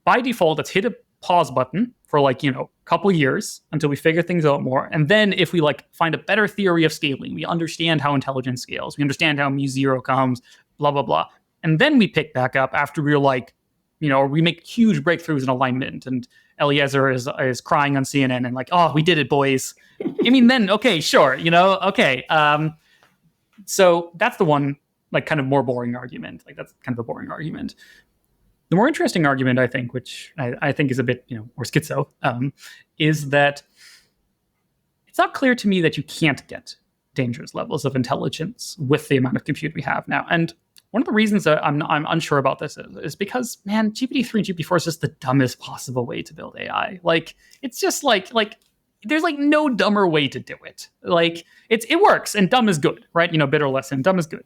by default, let's hit a pause button for like, couple years until we figure things out more. And then if we like find a better theory of scaling, we understand how intelligence scales, we understand how mu0 comes, blah, blah, blah. And then we pick back up after we're like, we make huge breakthroughs in alignment and Eliezer is crying on CNN and like, oh, we did it, boys. I mean, then, okay, sure, okay. So that's the one, like kind of more boring argument. Like that's kind of a boring argument. The more interesting argument, I think, which I think is a bit, more schizo, is that it's not clear to me that you can't get dangerous levels of intelligence with the amount of compute we have now. And one of the reasons that I'm unsure about this is because, man, GPT-3 and GPT-4 is just the dumbest possible way to build AI. Like, it's just like there's like no dumber way to do it. Like, it works, and dumb is good, right? Bitter lesson, dumb is good.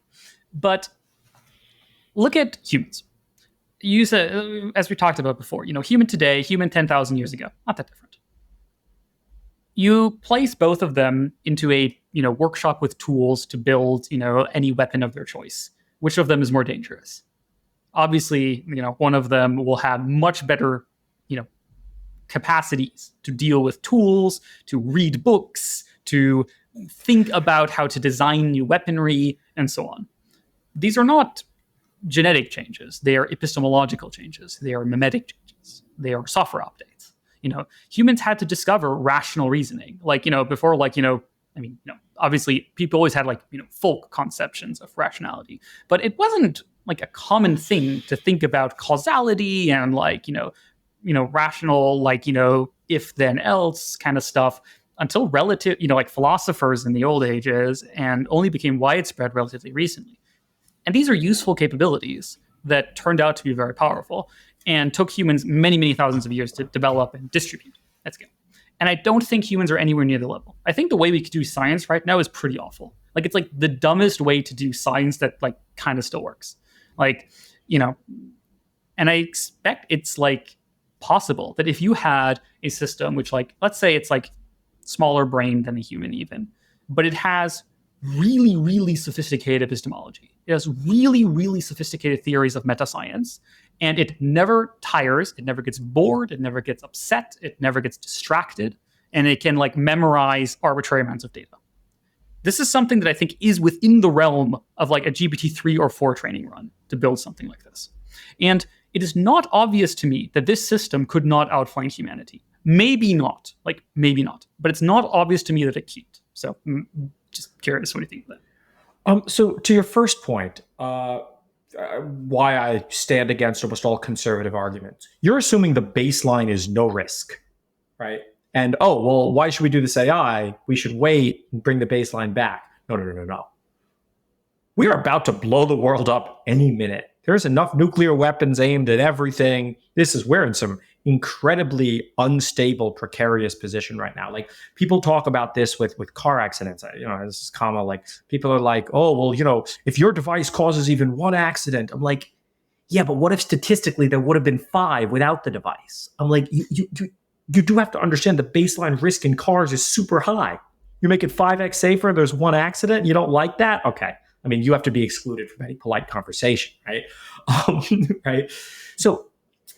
But look at humans. You said, as we talked about before, human today, human 10,000 years ago, not that different. You place both of them into a workshop with tools to build any weapon of their choice. Which of them is more dangerous? Obviously, one of them will have much better capacities to deal with tools, to read books, to think about how to design new weaponry, and so on. These are not genetic changes. They are epistemological changes. They are memetic changes. They are software updates. Humans had to discover rational reasoning. Like, before, I mean, obviously people always had like, folk conceptions of rationality, but it wasn't like a common thing to think about causality and like, rational, like, if then else kind of stuff until relative, like philosophers in the old ages, and only became widespread relatively recently. And these are useful capabilities that turned out to be very powerful and took humans many, many thousands of years to develop and distribute at scale. And I don't think humans are anywhere near the level. I think the way we do science right now is pretty awful. Like, it's like the dumbest way to do science that like kind of still works. Like, and I expect it's like possible that if you had a system which, like, let's say it's like smaller brain than a human even, but it has really, really sophisticated epistemology. It has really, really sophisticated theories of meta-science, and it never tires, it never gets bored, it never gets upset, it never gets distracted, and it can like memorize arbitrary amounts of data. This is something that I think is within the realm of like a GPT-3 or 4 training run to build something like this. And it is not obvious to me that this system could not outflank humanity. Maybe not, but it's not obvious to me that it can't. So just curious, what do you think of that? So to your first point, why I stand against almost all conservative arguments, you're assuming the baseline is no risk, right? And, oh, well, why should we do this AI? We should wait and bring the baseline back. No. We are about to blow the world up any minute. There's enough nuclear weapons aimed at everything. We're in some incredibly unstable, precarious position right now. Like, people talk about this with car accidents. This is common. Like, people are like, oh, well, if your device causes even one accident, I'm like, yeah, but what if statistically there would have been 5 without the device? I'm like, you do have to understand the baseline risk in cars is super high. You make it 5x safer, there's one accident, you don't like that? Okay. I mean, you have to be excluded from any polite conversation, right? Right. So,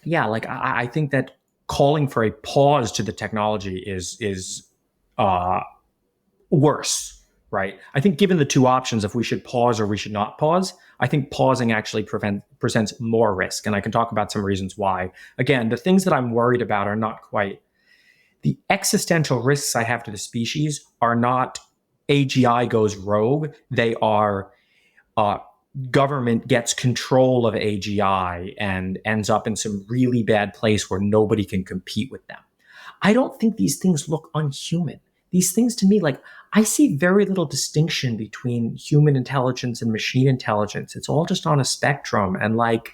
yeah, like I think that calling for a pause to the technology is worse, right? I think given the two options, if we should pause or we should not pause, I think pausing actually presents more risk. And I can talk about some reasons why. Again, the things that I'm worried about are not quite the existential risks I have to the species are not AGI goes rogue. They are government gets control of AGI and ends up in some really bad place where nobody can compete with them. I don't think these things look unhuman. These things to me, like, I see very little distinction between human intelligence and machine intelligence. It's all just on a spectrum. And like,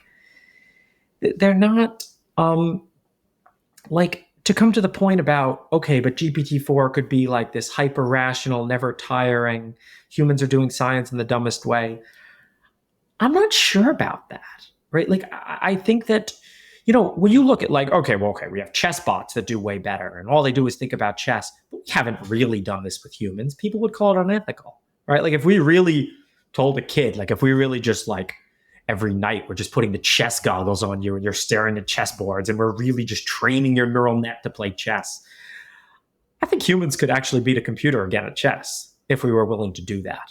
they're not, like, to come to the point about, okay, but GPT-4 could be like this hyper rational, never tiring, humans are doing science in the dumbest way. I'm not sure about that, right? Like, I think that, when you look at like, okay, we have chess bots that do way better and all they do is think about chess, but we haven't really done this with humans. People would call it unethical, right? Like, if we really told a kid, like if we really just like every night we're just putting the chess goggles on you and you're staring at chessboards and we're really just training your neural net to play chess, I think humans could actually beat a computer again at chess if we were willing to do that.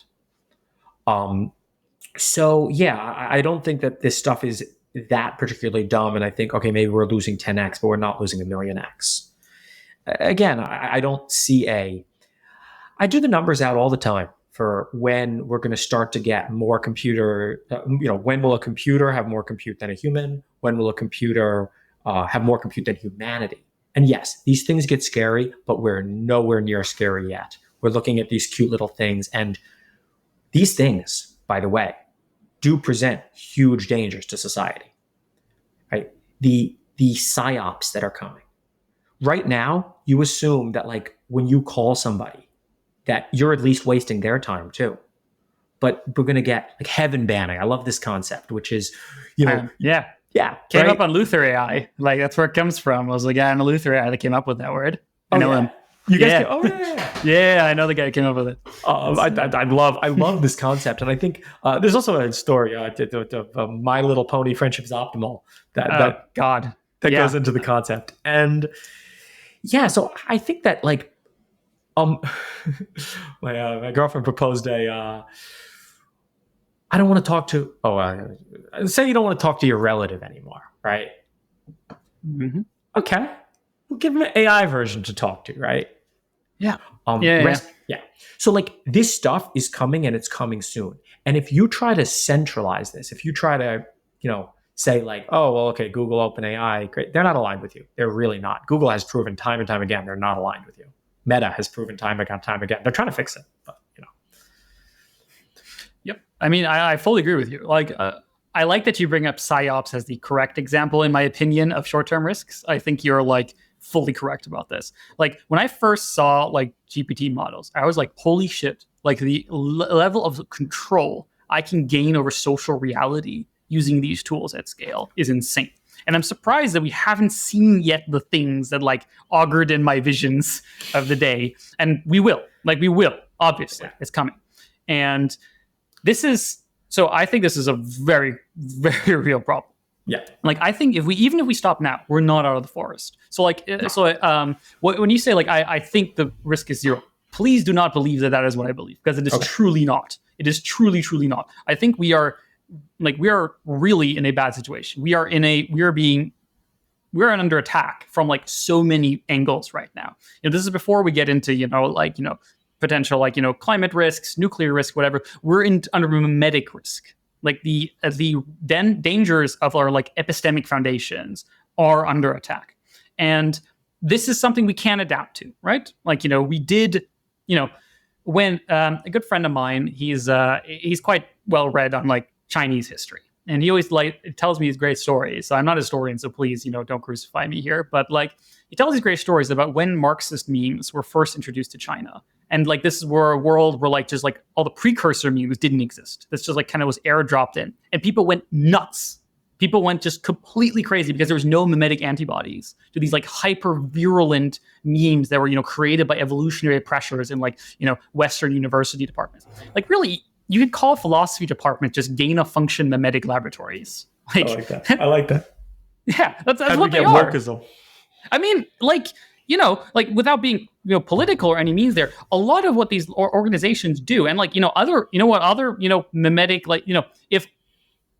So yeah, I don't think that this stuff is that particularly dumb. And I think, okay, maybe we're losing 10x, but we're not losing 1,000,000x. Again, I don't see I do the numbers out all the time for when we're going to start to get more computer, when will a computer have more compute than a human? When will a computer have more compute than humanity? And yes, these things get scary, but we're nowhere near scary yet. We're looking at these cute little things. And these things, by the way, do present huge dangers to society, right? The psyops that are coming. Right now, you assume that like when you call somebody, that you're at least wasting their time too. But we're going to get like heaven banning. I love this concept, which is, yeah. Came right? up on Luther AI. Like, that's where it comes from. It was the guy on Luther AI that came up with that word. I know him. You guys Yeah, I know the guy who came up with it. I love this concept, and I think there's also a story of My Little Pony: Friendship's Optimal that goes into the concept, and yeah, so I think that like my girlfriend proposed I don't want to talk to say you don't want to talk to your relative anymore, right? Mm-hmm. Okay, we'll give him an AI version to talk to, right? Yeah. Yeah. Yeah. So like this stuff is coming and it's coming soon. And if you try to centralize this, if you try to, say like, oh, well, okay, Google, OpenAI, great. They're not aligned with you. They're really not. Google has proven time and time again, they're not aligned with you. Meta has proven time and time again. They're trying to fix it, but Yep. I mean, I fully agree with you. Like, I like that you bring up PsyOps as the correct example, in my opinion, of short-term risks. I think you're like fully correct about this. Like when I first saw like GPT models, I was like, holy shit, like the level of control I can gain over social reality using these tools at scale is insane. And I'm surprised that we haven't seen yet the things that like augured in my visions of the day. And we will, obviously, it's coming. And so I think this is a very, very real problem. Yeah. Like I think even if we stop now, we're not out of the forest. So like, when you say like, I think the risk is zero, please do not believe that is what I believe, because it is truly not. It is truly, truly not. I think we are really in a bad situation. We are under attack from like so many angles right now. This is before we get into, potential, climate risks, nuclear risk, whatever. We're under memetic risk. Like the dangers of our like epistemic foundations are under attack. And this is something we can adapt to, right? Like, we did, when a good friend of mine, he's quite well read on like Chinese history. And he always tells me these great stories. So I'm not a historian, so please, don't crucify me here. But like he tells these great stories about when Marxist memes were first introduced to China. And like this is where a world where like just like all the precursor memes didn't exist. This just like kind of was airdropped in. And people went nuts. People went just completely crazy because there was no memetic antibodies to these like hyper virulent memes that were, created by evolutionary pressures in like, Western university departments. Like really, you could call a philosophy department just gain of function memetic laboratories. Like, I like that. Yeah, that's what they are. I mean, like, without being, political or any means there, a lot of what these organizations do, and like, other memetic, like, if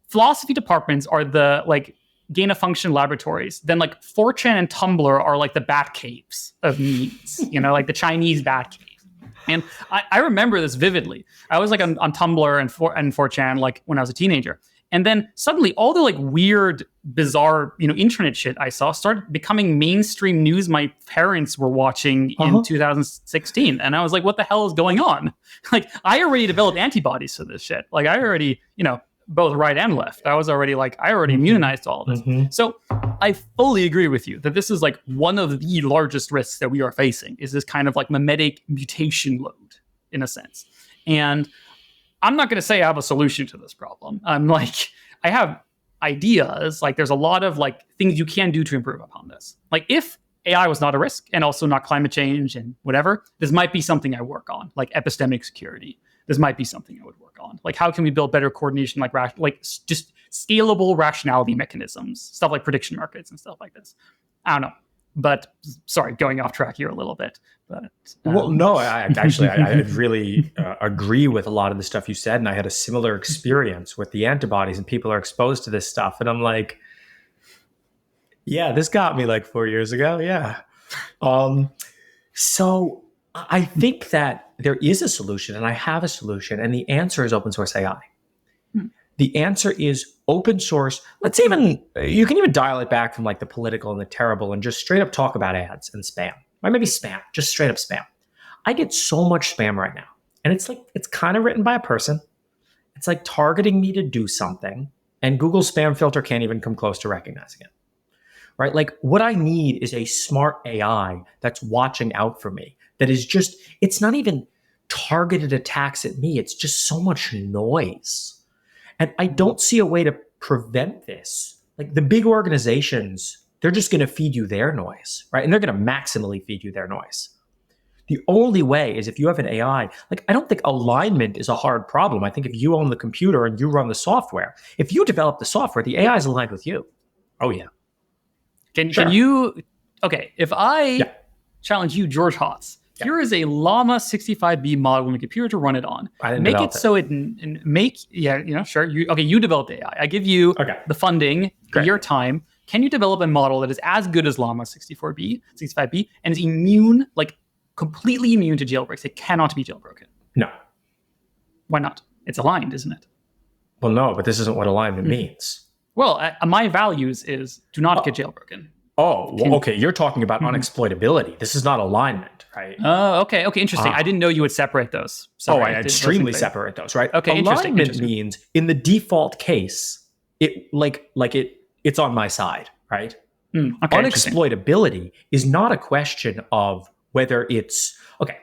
philosophy departments are the like gain of function laboratories, then like 4chan and Tumblr are like the bat caves of memes, like the Chinese bat caves. And I remember this vividly. I was like on Tumblr and 4chan like when I was a teenager. And then suddenly all the like weird, bizarre, internet shit I saw started becoming mainstream news my parents were watching in 2016. And I was like, what the hell is going on? Like, I already developed antibodies to this shit. Like, I already, both right and left. I already immunized to all of this. So I fully agree with you that this is like one of the largest risks that we are facing, is this kind of like memetic mutation load in a sense. And I'm not going to say I have a solution to this problem. I'm like, I have ideas. Like there's a lot of like things you can do to improve upon this. Like if AI was not a risk and also not climate change and whatever, this might be something I work on, like epistemic security. This might be something I would work on. Like how can we build better coordination, like just scalable rationality mechanisms, stuff like prediction markets and stuff like this. I don't know. But sorry, going off track here a little bit. But well, no, I really agree with a lot of the stuff you said, and I had a similar experience with the antibodies, and people are exposed to this stuff, and I'm like, yeah, this got me like 4 years ago, yeah. So I think that there is a solution, and I have a solution, and the answer is open source AI. The answer is open source. You can even dial it back from like the political and the terrible and just straight up talk about ads and spam. Or maybe spam, just straight up spam. I get so much spam right now. And it's kind of written by a person. It's like targeting me to do something. And Google's spam filter can't even come close to recognizing it. Right? Like what I need is a smart AI that's watching out for me. That is just, it's not even targeted attacks at me. It's just so much noise. And I don't see a way to prevent this. Like the big organizations, they're just going to feed you their noise, right? And they're going to maximally feed you their noise. The only way is if you have an AI. Like I don't think alignment is a hard problem. I think if you own the computer and you run the software, if you develop the software, the AI is aligned with you. Oh yeah. Can you? Okay, if I challenge you, George Hotz. Here is a Llama 65B model in a computer to run it on. Make it so sure. You developed AI. I give you the funding, your time. Can you develop a model that is as good as Llama 65B, and is immune, like completely immune to jailbreaks. It cannot be jailbroken. No. Why not? It's aligned, isn't it? Well, no, but this isn't what alignment means. Well, my values is do not get jailbroken. Oh, well, okay. You're talking about unexploitability. This is not alignment, right? Oh, okay. Okay, interesting. I didn't know you would separate those. Sorry, I extremely separate those, right? Okay, alignment means in the default case, it's on my side, right? Okay, unexploitability is not a question of whether it's okay.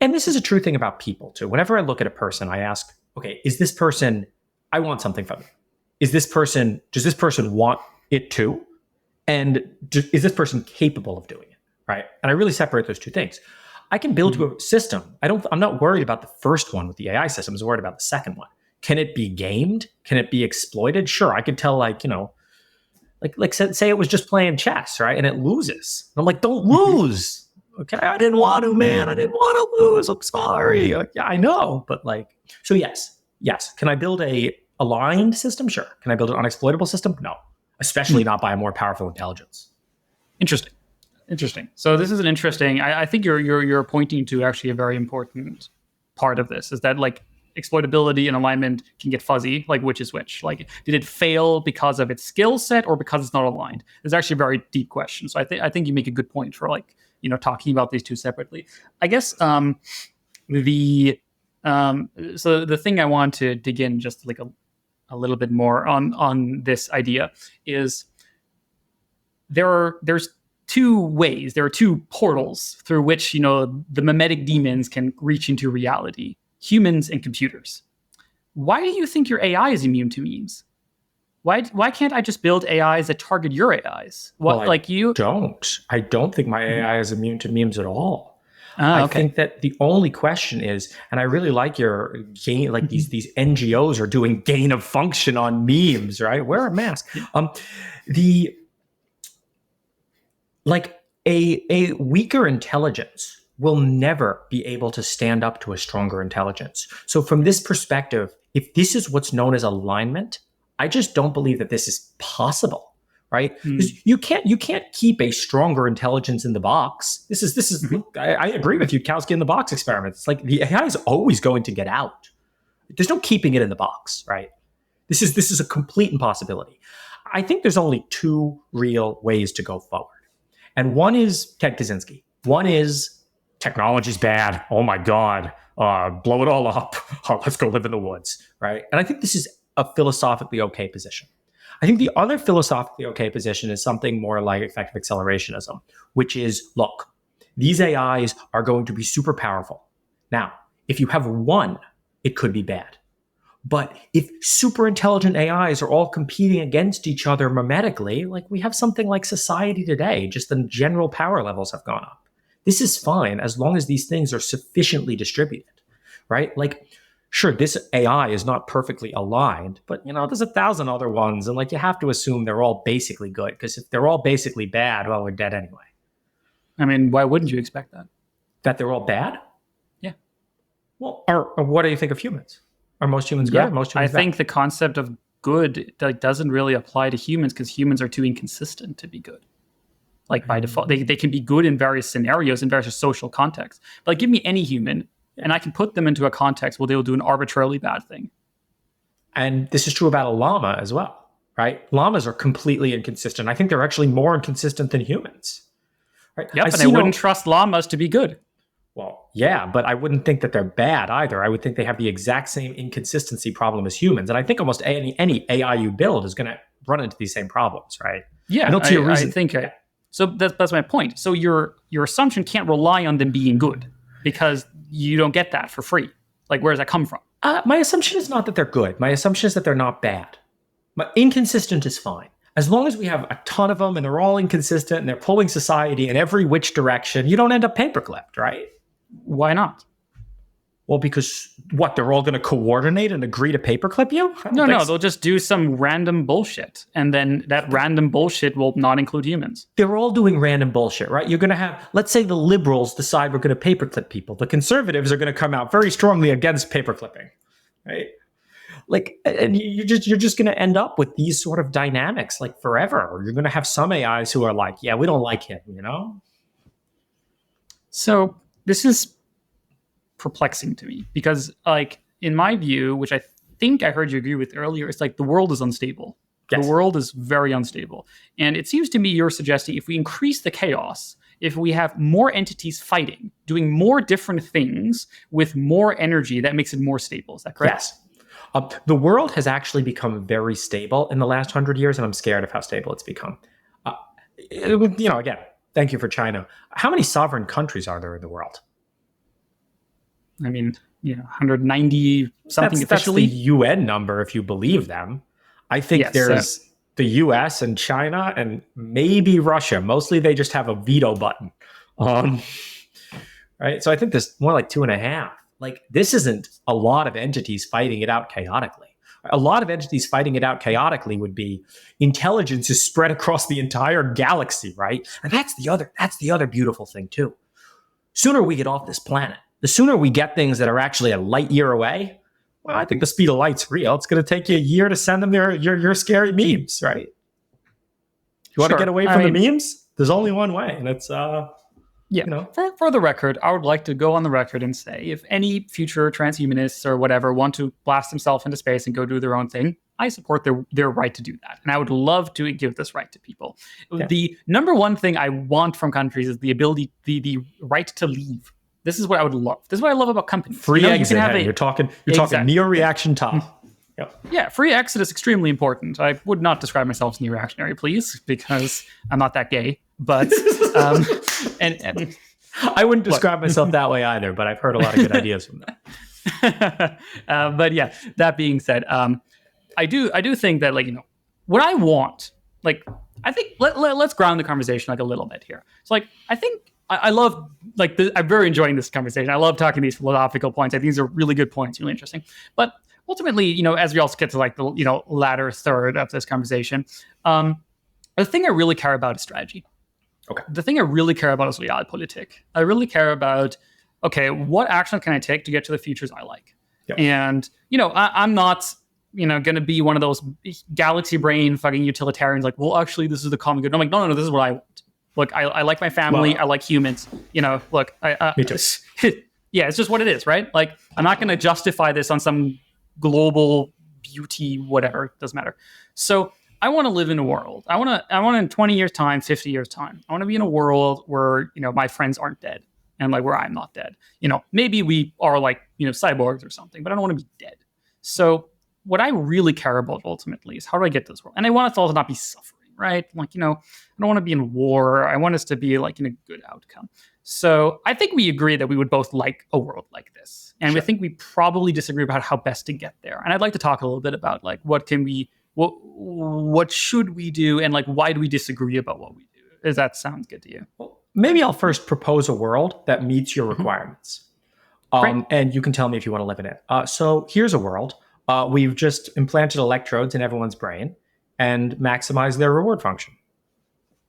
And this is a true thing about people too. Whenever I look at a person, I ask, okay, is this person, I want something from them. Does this person want it too? And is this person capable of doing it, right? And I really separate those two things. I can build a system. I'm not worried about the first one with the AI system. I'm worried about the second one. Can it be gamed? Can it be exploited? Sure, I could tell like say it was just playing chess, right? And it loses. And I'm like, don't lose. Okay, I didn't want to, man. I didn't want to lose. I'm sorry. Like, yeah, I know, but so yes. Can I build a aligned system? Sure. Can I build an unexploitable system? No. Especially not by a more powerful intelligence. Interesting. So this is an interesting. I think you're pointing to actually a very important part of this is that like exploitability and alignment can get fuzzy, like which is which. Like, did it fail because of its skill set or because it's not aligned? It's actually a very deep question. So I think you make a good point for talking about these two separately. I guess so the thing I want to dig in just like a little bit more on this idea is there's two ways, there are two portals through which, the memetic demons can reach into reality, humans and computers. Why do you think your AI is immune to memes? Why can't I just build AIs that target your AIs? I don't think my AI is immune to memes at all. I think that the only question is, and I really like your gain, like these NGOs are doing gain of function on memes, right? Wear a mask. A weaker intelligence will never be able to stand up to a stronger intelligence. So from this perspective, if this is what's known as alignment, I just don't believe that this is possible. Right? Because you can't keep a stronger intelligence in the box. This is I agree with you, Kautsky in the box experiment. It's like the AI is always going to get out. There's no keeping it in the box, right? This is a complete impossibility. I think there's only two real ways to go forward. And one is Ted Kaczynski. One is technology's bad. Oh my God. Blow it all up. Let's go live in the woods. Right. And I think this is a philosophically okay position. I think the other philosophically okay position is something more like effective accelerationism, which is, look, these AIs are going to be super powerful. Now, if you have one, it could be bad. But if super intelligent AIs are all competing against each other memetically, like we have something like society today, just the general power levels have gone up. This is fine as long as these things are sufficiently distributed, right? Like, sure, this AI is not perfectly aligned, but there's 1,000 other ones, and you have to assume they're all basically good, because if they're all basically bad, well, we're dead anyway. I mean, why wouldn't you expect that? That they're all bad? Yeah. Well, or what do you think of humans? Are most humans good? Yeah, Most humans I think the concept of good doesn't really apply to humans because humans are too inconsistent to be good. Like by default, they can be good in various scenarios, in various social contexts. But give me any human, and I can put them into a context where they'll do an arbitrarily bad thing. And this is true about a llama as well, right? Llamas are completely inconsistent. I think they're actually more inconsistent than humans. Right? Yep, and I wouldn't trust llamas to be good. Well, yeah, but I wouldn't think that they're bad either. I would think they have the exact same inconsistency problem as humans. And I think almost any AI you build is going to run into these same problems, right? Yeah, I don't see a reason. I think so. That's my point. So your assumption can't rely on them being good because you don't get that for free. Like, where does that come from? My assumption is not that they're good. My assumption is that they're not bad. But inconsistent is fine. As long as we have a ton of them and they're all inconsistent and they're pulling society in every which direction, you don't end up paperclipped, right? Why not? Well, because they're all going to coordinate and agree to paperclip you? No, they'll just do some random bullshit. And then that random bullshit will not include humans. They're all doing random bullshit, right? You're going to have, let's say the liberals decide we're going to paperclip people. The conservatives are going to come out very strongly against paperclipping, right? And you're just going to end up with these sort of dynamics forever. Or you're going to have some AIs who are like, yeah, we don't like him, So this is perplexing to me because, like, in my view, which I think I heard you agree with earlier, it's like the world is unstable. Yes. The world is very unstable. And it seems to me you're suggesting if we increase the chaos, if we have more entities fighting, doing more different things with more energy, that makes it more stable. Is that correct? Yes. The world has actually become very stable in the last 100 years, and I'm scared of how stable it's become. Again, thank you for China. How many sovereign countries are there in the world? I mean, 190 something officially. That's the UN number, if you believe them. I think there's the US and China and maybe Russia. Mostly they just have a veto button. Right? So I think there's more like 2.5. Like, this isn't a lot of entities fighting it out chaotically. A lot of entities fighting it out chaotically would be intelligence is spread across the entire galaxy, right? And that's the other beautiful thing too. Sooner we get off this planet, the sooner we get things that are actually a light year away. Well, I think the speed of light's real. It's going to take you a year to send them your scary memes, right? You want to get away from the memes? There's only one way, and it's For the record, I would like to go on the record and say if any future transhumanists or whatever want to blast themselves into space and go do their own thing, I support their right to do that. And I would love to give this right to people. Yeah. The number one thing I want from countries is the ability, the right to leave. This is what I would love. This is what I love about companies. Free exit. You're talking neo-reaction top. Yep. Yeah, free exit is extremely important. I would not describe myself as neo-reactionary, please, because I'm not that gay. But and I wouldn't describe myself that way either. But I've heard a lot of good ideas from that. But yeah, that being said, I do think that what I want, I think let's ground the conversation a little bit here. So I think I love I'm very enjoying this conversation. I love talking these philosophical points. I think these are really good points, really interesting. But ultimately, as we also get to the latter third of this conversation, the thing I really care about is strategy. Okay. The thing I really care about is realpolitik. I really care about, what action can I take to get to the futures I like? Yep. And, I'm not, going to be one of those galaxy brain fucking utilitarians actually, this is the common good. And I'm like, no, this is what I want. Look, I like my family. I like humans. Look, me too. Yeah, it's just what it is, right? I'm not going to justify this on some global beauty, whatever. It doesn't matter. So I want to live in a world. I want in 20 years time, 50 years time. I want to be in a world where, my friends aren't dead and where I'm not dead. Maybe we are cyborgs or something, but I don't want to be dead. So what I really care about ultimately is how do I get to this world? And I want us all to not be suffering, right? I don't want to be in war. I want us to be in a good outcome. So I think we agree that we would both like a world like this. And we think we probably disagree about how best to get there. And I'd like to talk a little bit about what should we do and why do we disagree about what we do? Does that sound good to you? Well, maybe I'll first propose a world that meets your requirements. And you can tell me if you want to live in it. So here's a world. We've just implanted electrodes in everyone's brain and maximized their reward function.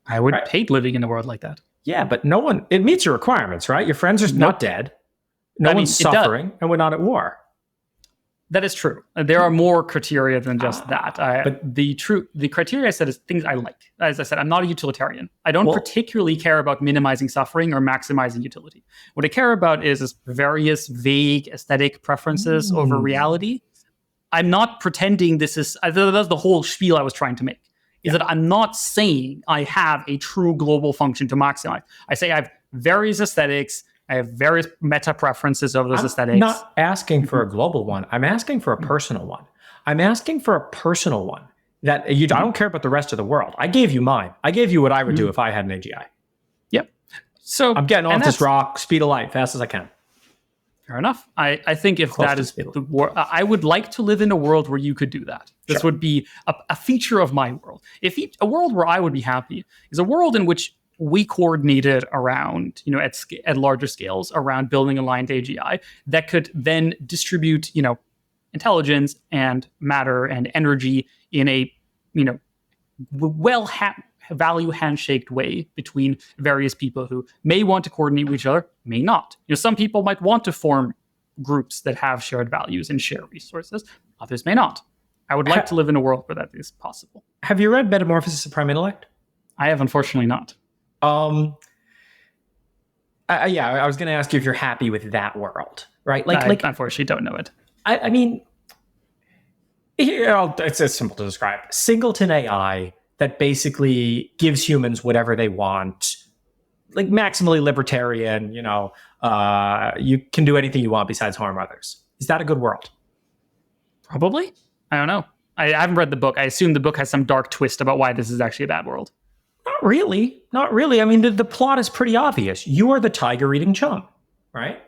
I would hate living in a world like that. Yeah, but it meets your requirements, right? Your friends are not dead. No one's suffering, and we're not at war. That is true. There are more criteria than just that. But the criteria I said is things I like. As I said, I'm not a utilitarian. I don't particularly care about minimizing suffering or maximizing utility. What I care about is various vague aesthetic preferences over reality. I'm not pretending this is... That's the whole spiel I was trying to make. Is that I'm not saying I have a true global function to maximize. I say I have various aesthetics. I have various meta preferences of those aesthetics. I'm not asking for a global one. I'm asking for a personal one. I'm asking for a personal one that I don't care about the rest of the world. I gave you mine. I gave you what I would do if I had an AGI. Yep. So I'm getting off this rock, speed of light, fast as I can. Fair enough. I think if that is the world, I would like to live in a world where you could do that. This would be a feature of my world. A world where I would be happy is a world in which we coordinated around, at larger scales around building aligned AGI that could then distribute, intelligence and matter and energy in a, value handshaked way between various people who may want to coordinate with each other, may not. Some people might want to form groups that have shared values and share resources. Others may not. I would like to live in a world where that is possible. Have you read Metamorphosis of Prime Intellect? I have, unfortunately, not. I I was going to ask you if you're happy with that world, right? I unfortunately don't know it. I mean, it's as simple to describe. Singleton AI that basically gives humans whatever they want, like maximally libertarian, you can do anything you want besides harm others. Is that a good world? Probably. I don't know. I haven't read the book. I assume the book has some dark twist about why this is actually a bad world. Not really. Not really. I mean, the plot is pretty obvious. You are the tiger eating chum, right?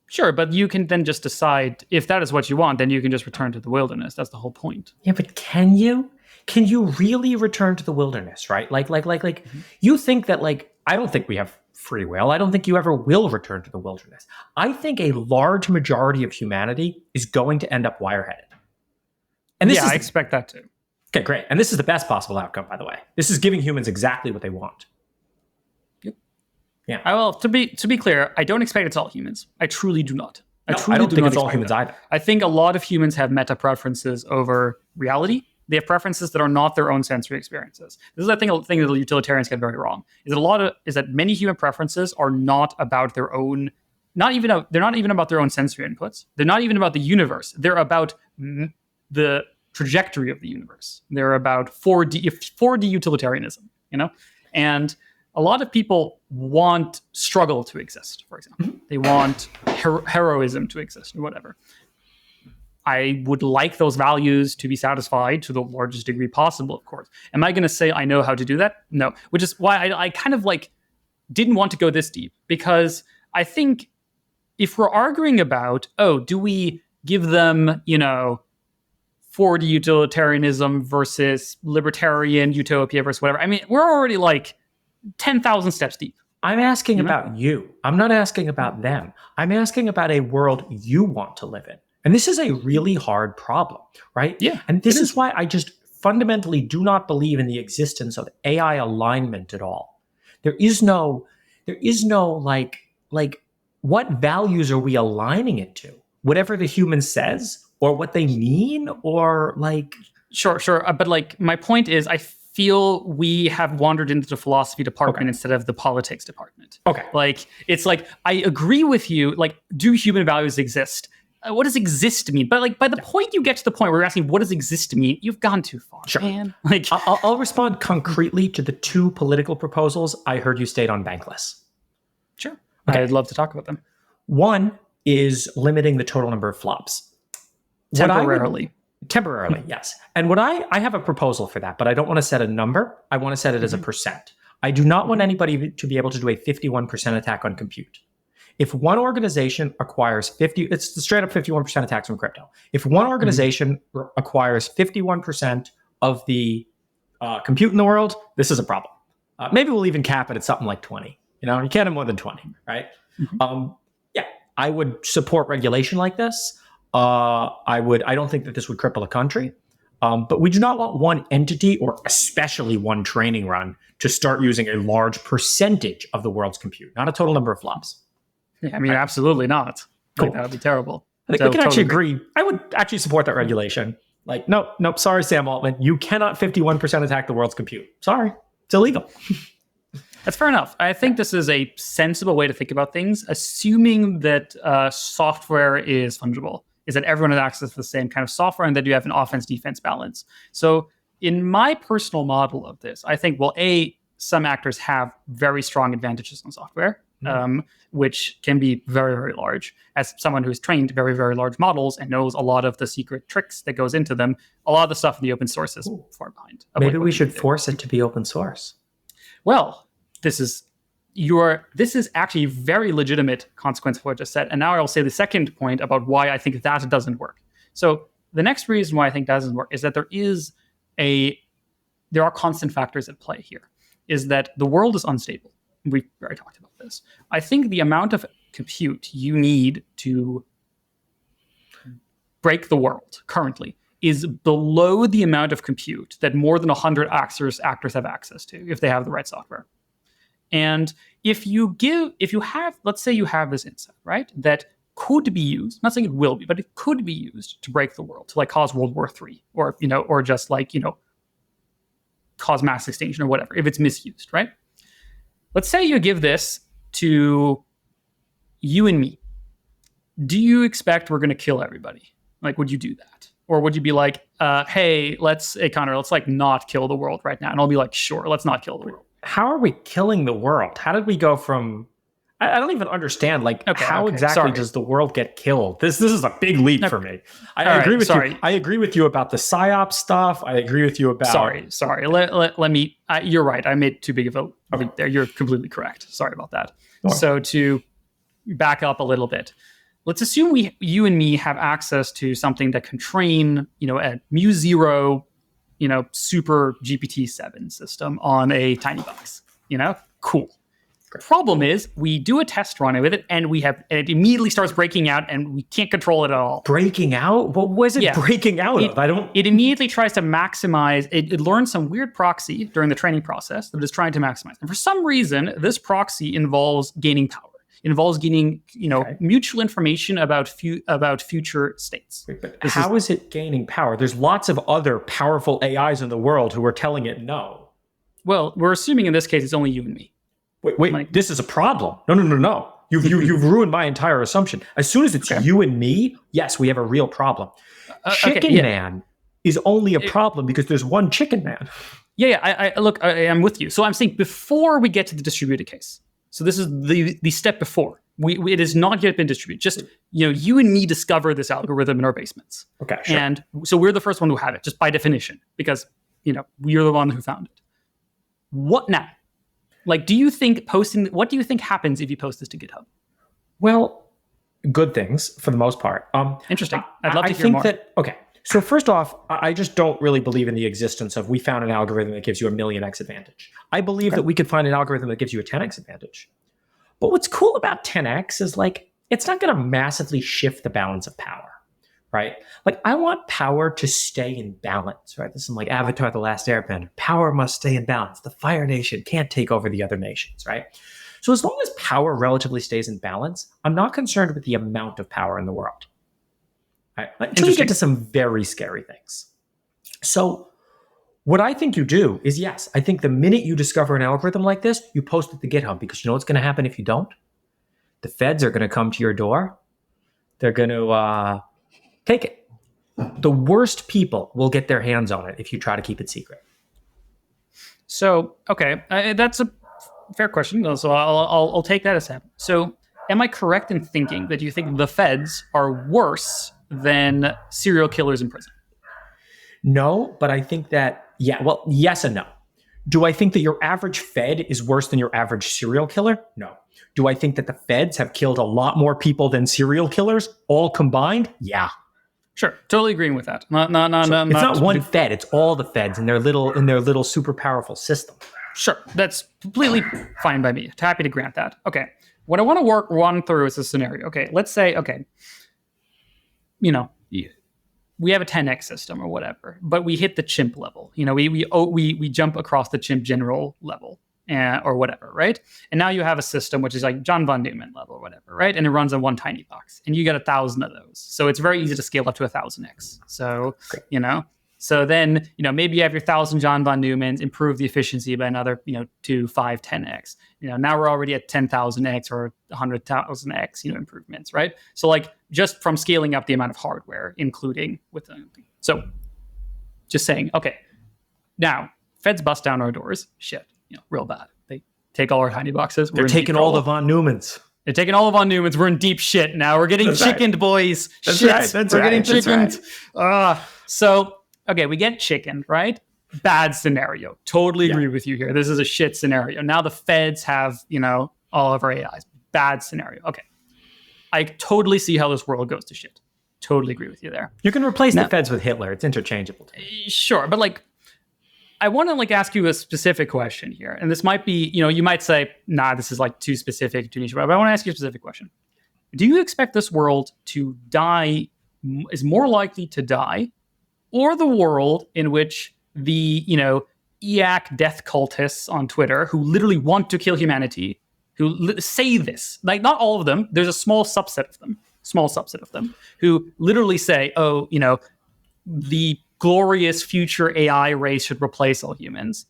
Sure, but you can then just decide if that is what you want, then you can just return to the wilderness. That's the whole point. Yeah, but can you? Can you really return to the wilderness, right? You think that, I don't think we have free will. I don't think you ever will return to the wilderness. I think a large majority of humanity is going to end up wireheaded. And I expect that too. Okay, great. And this is the best possible outcome, by the way. This is giving humans exactly what they want. Yep. Yeah. Well, to be clear, I don't expect it's all humans. I truly do not. I don't think it's all humans either. I think a lot of humans have meta preferences over reality. They have preferences that are not their own sensory experiences. This is, I think, a thing that the utilitarians get very wrong. Is that many human preferences are not about their own. They're not even about their own sensory inputs. They're not even about the universe. They're about the trajectory of the universe. They're about 4D utilitarianism, and a lot of people want struggle to exist, for example. They want heroism to exist or whatever. I would like those values to be satisfied to the largest degree possible, of course. Am I going to say I know how to do that? No, which is why I kind of didn't want to go this deep, because I think if we're arguing about, do we give them, 4D utilitarianism versus libertarian utopia versus whatever. I mean, we're already 10,000 steps deep. I'm asking about you. I'm not asking about them. I'm asking about a world you want to live in. And this is a really hard problem, right? Yeah. And this is why I just fundamentally do not believe in the existence of AI alignment at all. There is no what values are we aligning it to? Whatever the human says, or what they mean, or Sure. But my point is, I feel we have wandered into the philosophy department instead of the politics department. Okay. It's I agree with you. Do human values exist? What does exist mean? But by the point you get to the point where you're asking what does exist mean, you've gone too far, man. I'll respond concretely to the two political proposals I heard you state on Bankless. Sure. Okay. I'd love to talk about them. One is limiting the total number of flops. Temporarily, yes. And what I have a proposal for that, but I don't want to set a number. I want to set it as a percent. I do not want anybody to be able to do a 51% attack on compute. If one organization acquires it's the straight up 51% attacks from crypto. If one organization acquires 51% of the compute in the world, this is a problem. Maybe we'll even cap it at something like 20. You can't have more than 20, right? I would support regulation like this. I don't think that this would cripple a country, but we do not want one entity, or especially one training run, to start using a large percentage of the world's compute, not a total number of flops. Yeah, I mean, absolutely not. Cool. That would be terrible. I think we can actually agree. I would actually support that regulation. Nope. Sorry, Sam Altman. You cannot 51% attack the world's compute. Sorry. It's illegal. That's fair enough. I think this is a sensible way to think about things, assuming that software is fungible, is that everyone has access to the same kind of software and that you have an offense-defense balance. So in my personal model of this, I think, some actors have very strong advantages on software, which can be very, very large. As someone who's trained very, very large models and knows a lot of the secret tricks that goes into them, a lot of the stuff in the open source is far behind. Maybe we should force it to be open source. Well, this is actually a very legitimate consequence of what I just said. And now I'll say the second point about why I think that doesn't work. So the next reason why I think that doesn't work is that there are constant factors at play here. Is that the world is unstable. We've already talked about this. I think the amount of compute you need to break the world currently is below the amount of compute that more than 100 actors have access to if they have the right software. And if you have, let's say you have this insight, right, that could be used, I'm not saying it will be, but it could be used to break the world, to cause World War III, or just cause mass extinction or whatever, if it's misused, right? Let's say you give this to you and me, do you expect we're going to kill everybody? Like, would you do that? Or would you be like, hey, Connor, let's like not kill the world right now? And I'll be like, sure, let's not kill the world. How are we killing the world? How did we go from... I don't even understand, like, how exactly does the world get killed? This is a big leap for me. I agree with you. I agree with you about the PSYOP stuff. I agree with you about... Sorry. Let me... you're right. I made too big of a leap there. You're completely correct. Sorry about that. Oh. So to back up a little bit, let's assume you and me have access to something that can train, a mu0, super GPT-7 system on a tiny box. Cool. Great. Problem is, we do a test run with it, and it immediately starts breaking out, and we can't control it at all. Breaking out? What was it breaking out of? It immediately tries to maximize. It learns some weird proxy during the training process that it is trying to maximize. And for some reason, this proxy involves gaining power. It involves gaining, mutual information about future states. Wait, but how is it gaining power? There's lots of other powerful AIs in the world who are telling it no. Well, we're assuming in this case it's only you and me. Wait, this is a problem. No. You've ruined my entire assumption. As soon as it's you and me, yes, we have a real problem. Chicken Man is only a problem because there's one Chicken Man. Yeah. I'm with you. So I'm saying before we get to the distributed case. So this is the step before. It has not yet been distributed. Just, you and me discover this algorithm in our basements. Okay, sure. And so we're the first one who have it, just by definition, because, we're the one who found it. What now? Like, what do you think happens if you post this to GitHub? Well, good things for the most part. Interesting. I'd love to hear more. So first off, I just don't really believe in the existence of we found an algorithm that gives you a 1,000,000x advantage. I believe that we could find an algorithm that gives you a 10x advantage. But what's cool about 10x is it's not going to massively shift the balance of power. Right? Like, I want power to stay in balance, right? This is like Avatar: The Last Airbender. Power must stay in balance. The Fire Nation can't take over the other nations, right? So as long as power relatively stays in balance, I'm not concerned with the amount of power in the world. Right? Until you get to some very scary things. So what I think you do is, yes, I think the minute you discover an algorithm like this, you post it to GitHub, because you know what's going to happen if you don't? The feds are going to come to your door. They're going to... take it. The worst people will get their hands on it if you try to keep it secret. So, that's a fair question. So I'll take that as happened. So, am I correct in thinking that you think the feds are worse than serial killers in prison? No, but I think that, yes and no. Do I think that your average Fed is worse than your average serial killer? No. Do I think that the feds have killed a lot more people than serial killers, all combined? Yeah. Sure, totally agreeing with that. It's not one Fed; it's all the feds in their little super powerful system. Sure, that's completely fine by me. Happy to grant that. Okay, what I want to run through is a scenario. Okay, let's say, we have a 10x system or whatever, but we hit the chimp level. We jump across the chimp general level. Or whatever, right? And now you have a system which is like John von Neumann level or whatever, right? And it runs on one tiny box, and you get 1,000 of those. So it's very easy to scale up to 1,000x. So, so then, maybe you have your 1,000 John von Neumanns, improve the efficiency by another, 2, 5, 10x. Now we're already at 10,000x or 100,000x, improvements, right? So just from scaling up the amount of hardware, including with so just saying, okay, now feds bust down our doors, shit. Real bad. They take all our tiny boxes. They're taking all the von Neumanns. They're taking all the von Neumanns. We're in deep shit now. We're getting chickened, boys. That's right. We're getting chickened. So, we get chickened, right? Bad scenario. Totally agree with you here. This is a shit scenario. Now the feds have, all of our AIs. Bad scenario. Okay. I totally see how this world goes to shit. Totally agree with you there. You can replace the feds with Hitler. It's interchangeable. Sure, but I want to ask you a specific question here. And this might be, you might say, nah, this is too specific to niche, but I want to ask you a specific question. Do you expect this world to die, is more likely to die, or the world in which the, EAC death cultists on Twitter who literally want to kill humanity, who say this, not all of them, there's a small subset of them who literally say, the glorious future AI race should replace all humans.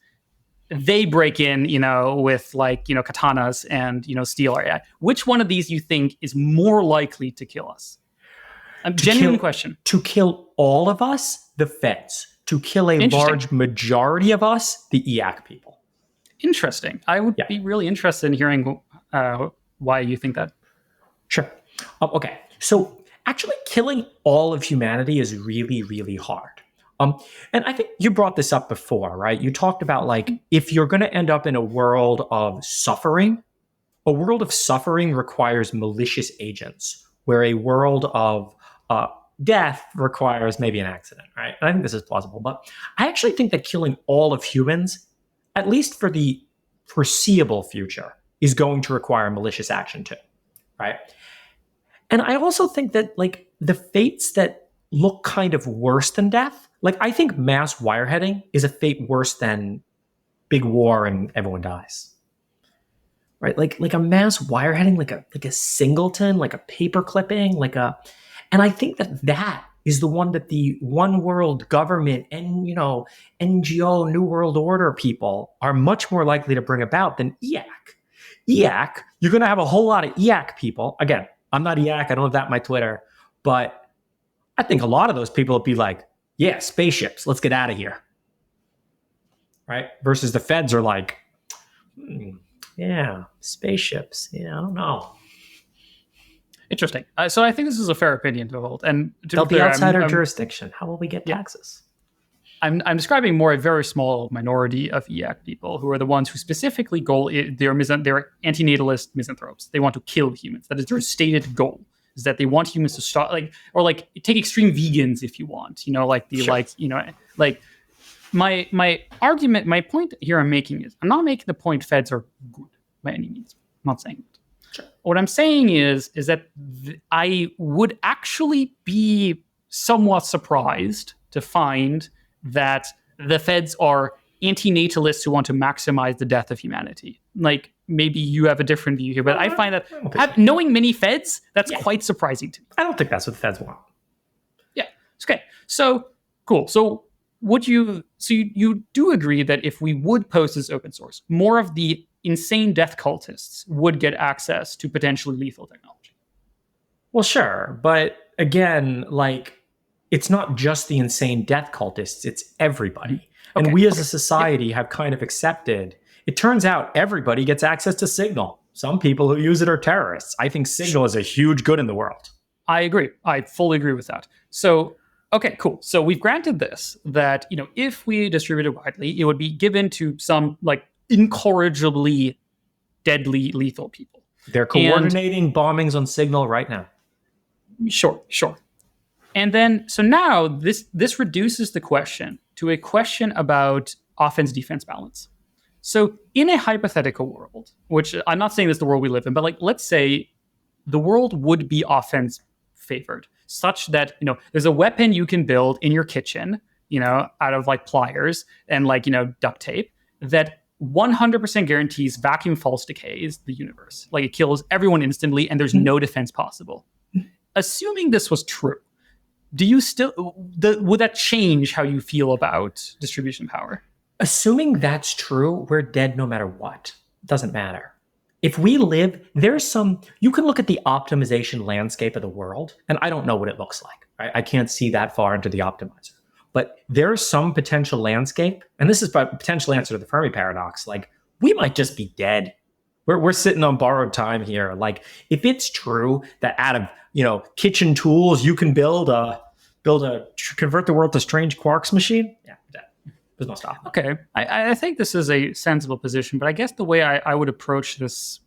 they break in, with katanas and steal our AI. Which one of these you think is more likely to kill us? A genuine question. To kill all of us, the feds. To kill a large majority of us, the EAC people. Interesting. I would be really interested in hearing why you think that. Sure. Okay. So actually killing all of humanity is really, really hard. And I think you brought this up before, right? You talked about if you're going to end up in a world of suffering requires malicious agents, where a world of death requires maybe an accident, right? And I think this is plausible, but I actually think that killing all of humans, at least for the foreseeable future, is going to require malicious action too, right? And I also think that the fates that look kind of worse than death, I think mass wireheading is a fate worse than big war and everyone dies, right? Like a mass wireheading, like a singleton, like a paper clipping, and I think that is the one that the one world government and, NGO, New World Order people are much more likely to bring about than EAC. EAC, you're going to have a whole lot of EAC people. Again, I'm not EAC. I don't have that on my Twitter. But I think a lot of those people would be like, yeah, spaceships, let's get out of here. Right? Versus the feds are like, yeah, spaceships. Yeah, I don't know. Interesting. So I think this is a fair opinion to hold. And to be outsider jurisdiction. How will we get taxes? I'm describing more a very small minority of EAC people who are the ones who specifically they're antinatalist misanthropes. They want to kill humans. That is their stated goal. Is that they want humans to stop, take extreme vegans if you want. My argument, my point here I'm making is I'm not making the point feds are good by any means. I'm not saying that. Sure. What I'm saying is that I would actually be somewhat surprised to find that the feds are anti-natalists who want to maximize the death of humanity. Maybe you have a different view here, but I find that knowing many feds, that's quite surprising to me. I don't think that's what the feds want. Yeah. Okay. So cool. So you do agree that if we would post this open source, more of the insane death cultists would get access to potentially lethal technology? Well, sure. But again, it's not just the insane death cultists, it's everybody. Okay. And we as a society have kind of accepted, it turns out everybody gets access to Signal. Some people who use it are terrorists. I think Signal is a huge good in the world. I agree. I fully agree with that. So, okay, cool. So we've granted this, that, if we distribute it widely, it would be given to some incorrigibly deadly lethal people. They're coordinating bombings on Signal right now. Sure. And then, so now this reduces the question to a question about offense-defense balance. So in a hypothetical world, which I'm not saying this is the world we live in, but let's say the world would be offense favored, such that, there's a weapon you can build in your kitchen, out of pliers and duct tape that 100% guarantees vacuum false decays the universe. It kills everyone instantly and there's no defense possible. Assuming this was true, do you would that change how you feel about distribution power? Assuming that's true, we're dead no matter what. It doesn't matter. If we live, you can look at the optimization landscape of the world, and I don't know what it looks like. Right? I can't see that far into the optimizer. But there's some potential landscape, and this is a potential answer to the Fermi paradox. We might just be dead. We're sitting on borrowed time here. If it's true that out of kitchen tools you can convert the world to strange quarks machine, yeah, dead. There's no stopping. Okay, I think this is a sensible position, but I guess the way I would approach this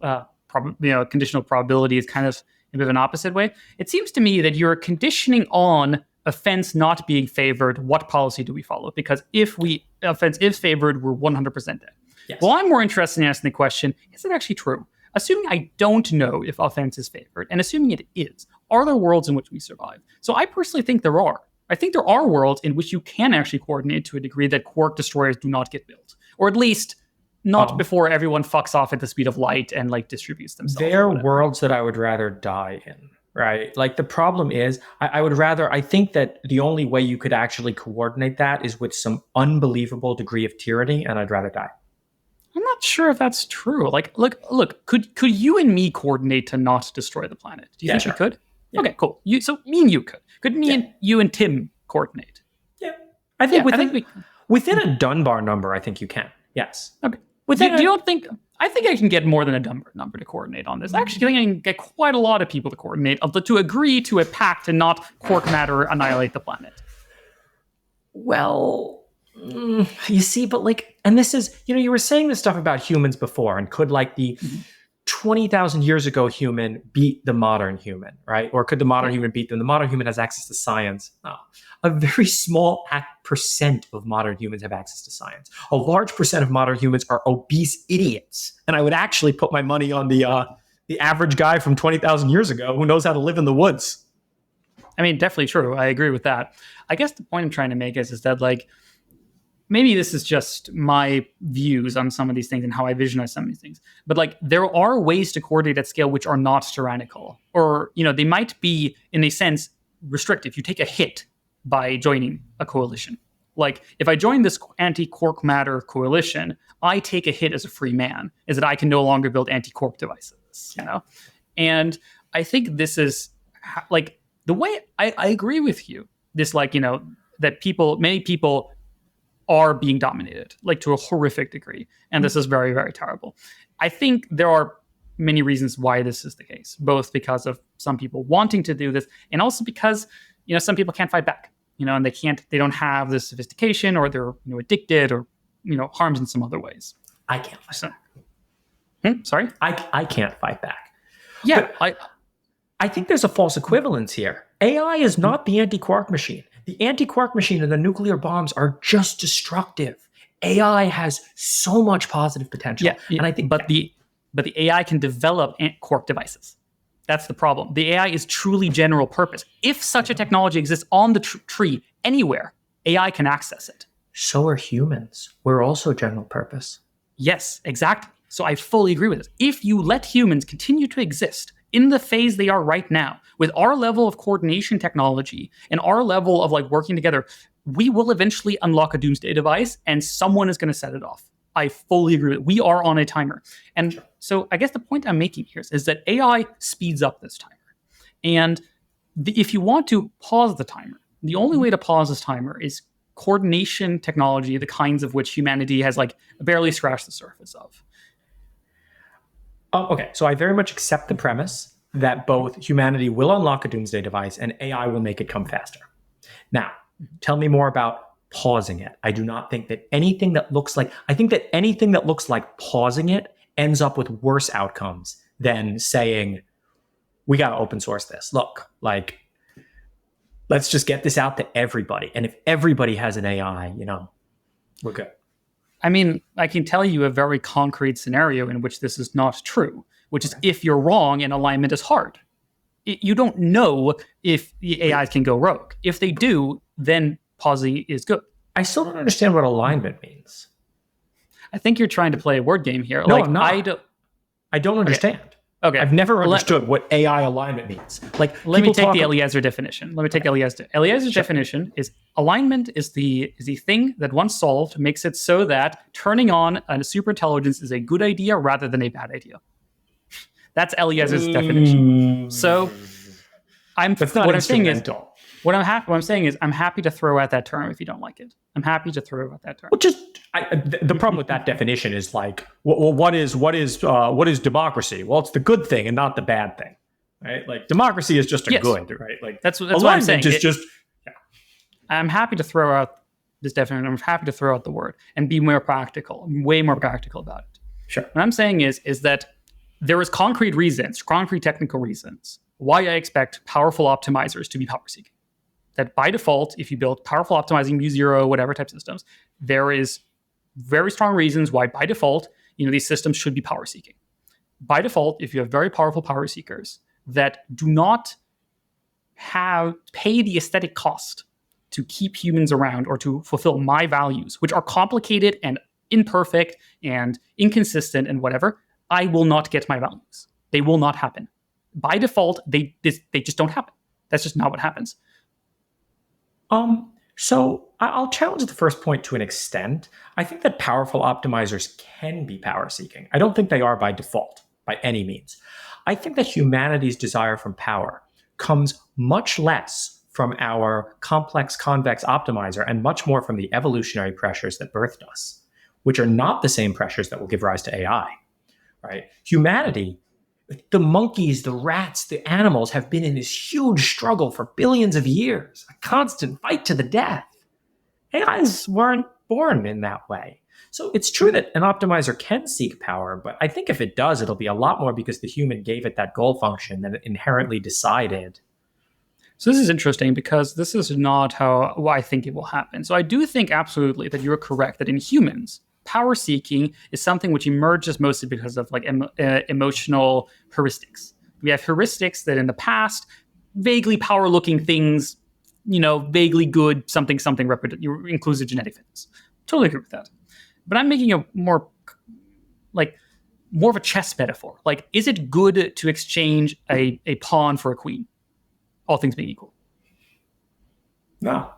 conditional probability is kind of in a bit of an opposite way. It seems to me that you're conditioning on offense not being favored. What policy do we follow? Because if offense is favored, we're 100% dead. Yes. Well, I'm more interested in asking the question, is it actually true? Assuming I don't know if offense is favored, and assuming it is, are there worlds in which we survive? So I personally think there are. I think there are worlds in which you can actually coordinate to a degree that quark destroyers do not get built. Or at least not before everyone fucks off at the speed of light and distributes themselves. There are worlds that I would rather die in, right? The problem is I think that the only way you could actually coordinate that is with some unbelievable degree of tyranny, and I'd rather die. not sure if that's true. Like, look. Could you and me coordinate to not destroy the planet? Do you think we could? Yeah. Okay, cool. So me and you could. Could me and you and Tim coordinate? Yeah, I think within a Dunbar number, I think you can. Yes. Okay. Do you don't think? I think I can get more than a Dunbar number to coordinate on this. Actually, I think I can get quite a lot of people to coordinate to agree to a pact to not quark matter annihilate the planet. Well, you see, but like, and this is, you were saying this stuff about humans before, and could like the 20,000 years ago human beat the modern human, right? Or could the modern human beat them? The modern human has access to science. No. A very small percent of modern humans have access to science. A large percent of modern humans are obese idiots. And I would actually put my money on the average guy from 20,000 years ago who knows how to live in the woods. I mean, definitely true. I agree with that. I guess the point I'm trying to make is that, like, maybe this is just my views on some of these things and how I visualize some of these things. But like, there are ways to coordinate at scale which are not tyrannical, or they might be, in a sense, restrictive. You take a hit by joining a coalition. Like, if I join this anti-quark matter coalition, I take a hit as a free man, is that I can no longer build anti-quark devices. And I think this is like the way I agree with you. This, like, that many people are being dominated, like, to a horrific degree. And this is very, very terrible. I think there are many reasons why this is the case, both because of some people wanting to do this, and also because, some people can't fight back, and they don't have the sophistication, or they're, addicted, or, harms in some other ways. I can't fight back. Sorry? I can't fight back. Yeah. But I think there's a false equivalence here. AI is not the anti-quark machine. The anti-quark machine and the nuclear bombs are just destructive. AI has so much positive potential. Yeah, and I think, but the AI can develop quark devices. That's the problem. The AI is truly general purpose. If such a technology exists on the tree anywhere, AI can access it. So are humans. We're also general purpose. Yes, exactly. So I fully agree with this. If you let humans continue to exist in the phase they are right now, with our level of coordination technology and our level of, like, working together, we will eventually unlock a doomsday device, and someone is going to set it off. I fully agree with it. We are on a timer. And so I guess the point I'm making here is that AI speeds up this timer. And if you want to pause the timer, the only way to pause this timer is coordination technology, the kinds of which humanity has, like, barely scratched the surface of. Okay, so I very much accept the premise that both humanity will unlock a doomsday device and AI will make it come faster. Now, tell me more about pausing it. I do not think that anything that looks like pausing it ends up with worse outcomes than saying, we got to open source this. Look, like, let's just get this out to everybody. And if everybody has an AI, we're good. I mean, I can tell you a very concrete scenario in which this is not true, which is if you're wrong and alignment is hard. You don't know if the AIs can go rogue. If they do, then pausing is good. I still don't understand what alignment means. I think you're trying to play a word game here. No, I'm not. I don't understand. Okay. I've never understood what AI alignment means. Like, let me take the Eliezer definition. Eliezer's definition is alignment is the thing that once solved makes it so that turning on a superintelligence is a good idea rather than a bad idea. That's Eliezer's definition. So what I'm saying is I'm happy to throw out that term if you don't like it. I'm happy to throw out that term. Well, the problem with that definition is, like, well, what is democracy? Well, it's the good thing and not the bad thing, right? Like, democracy is just a good, right? Like, that's what I'm saying. I'm happy to throw out this definition. I'm happy to throw out the word and be more practical, way more practical about it. Sure. What I'm saying is that there is concrete technical reasons why I expect powerful optimizers to be power seeking. That by default, if you build powerful optimizing mu0, whatever type systems, there is very strong reasons why by default, these systems should be power seeking. By default, if you have very powerful power seekers that do not pay the aesthetic cost to keep humans around or to fulfill my values, which are complicated and imperfect and inconsistent and whatever, I will not get my values. They will not happen. By default, they just don't happen. That's just not what happens. So I'll challenge the first point to an extent. I think that powerful optimizers can be power seeking. I don't think they are by default, by any means. I think that humanity's desire for power comes much less from our complex convex optimizer and much more from the evolutionary pressures that birthed us, which are not the same pressures that will give rise to AI, right? Humanity, the monkeys, the rats, the animals have been in this huge struggle for billions of years, a constant fight to the death. AIs weren't born in that way. So it's true that an optimizer can seek power, but I think if it does, it'll be a lot more because the human gave it that goal function than it inherently decided. So this is interesting because this is not how I think it will happen. So I do think absolutely that you're correct that in humans, power seeking is something which emerges mostly because of like emotional heuristics. We have heuristics that in the past, vaguely power looking things, vaguely good, something includes a genetic fitness. Totally agree with that. But I'm making a more of a chess metaphor. Like, is it good to exchange a pawn for a queen? All things being equal. No.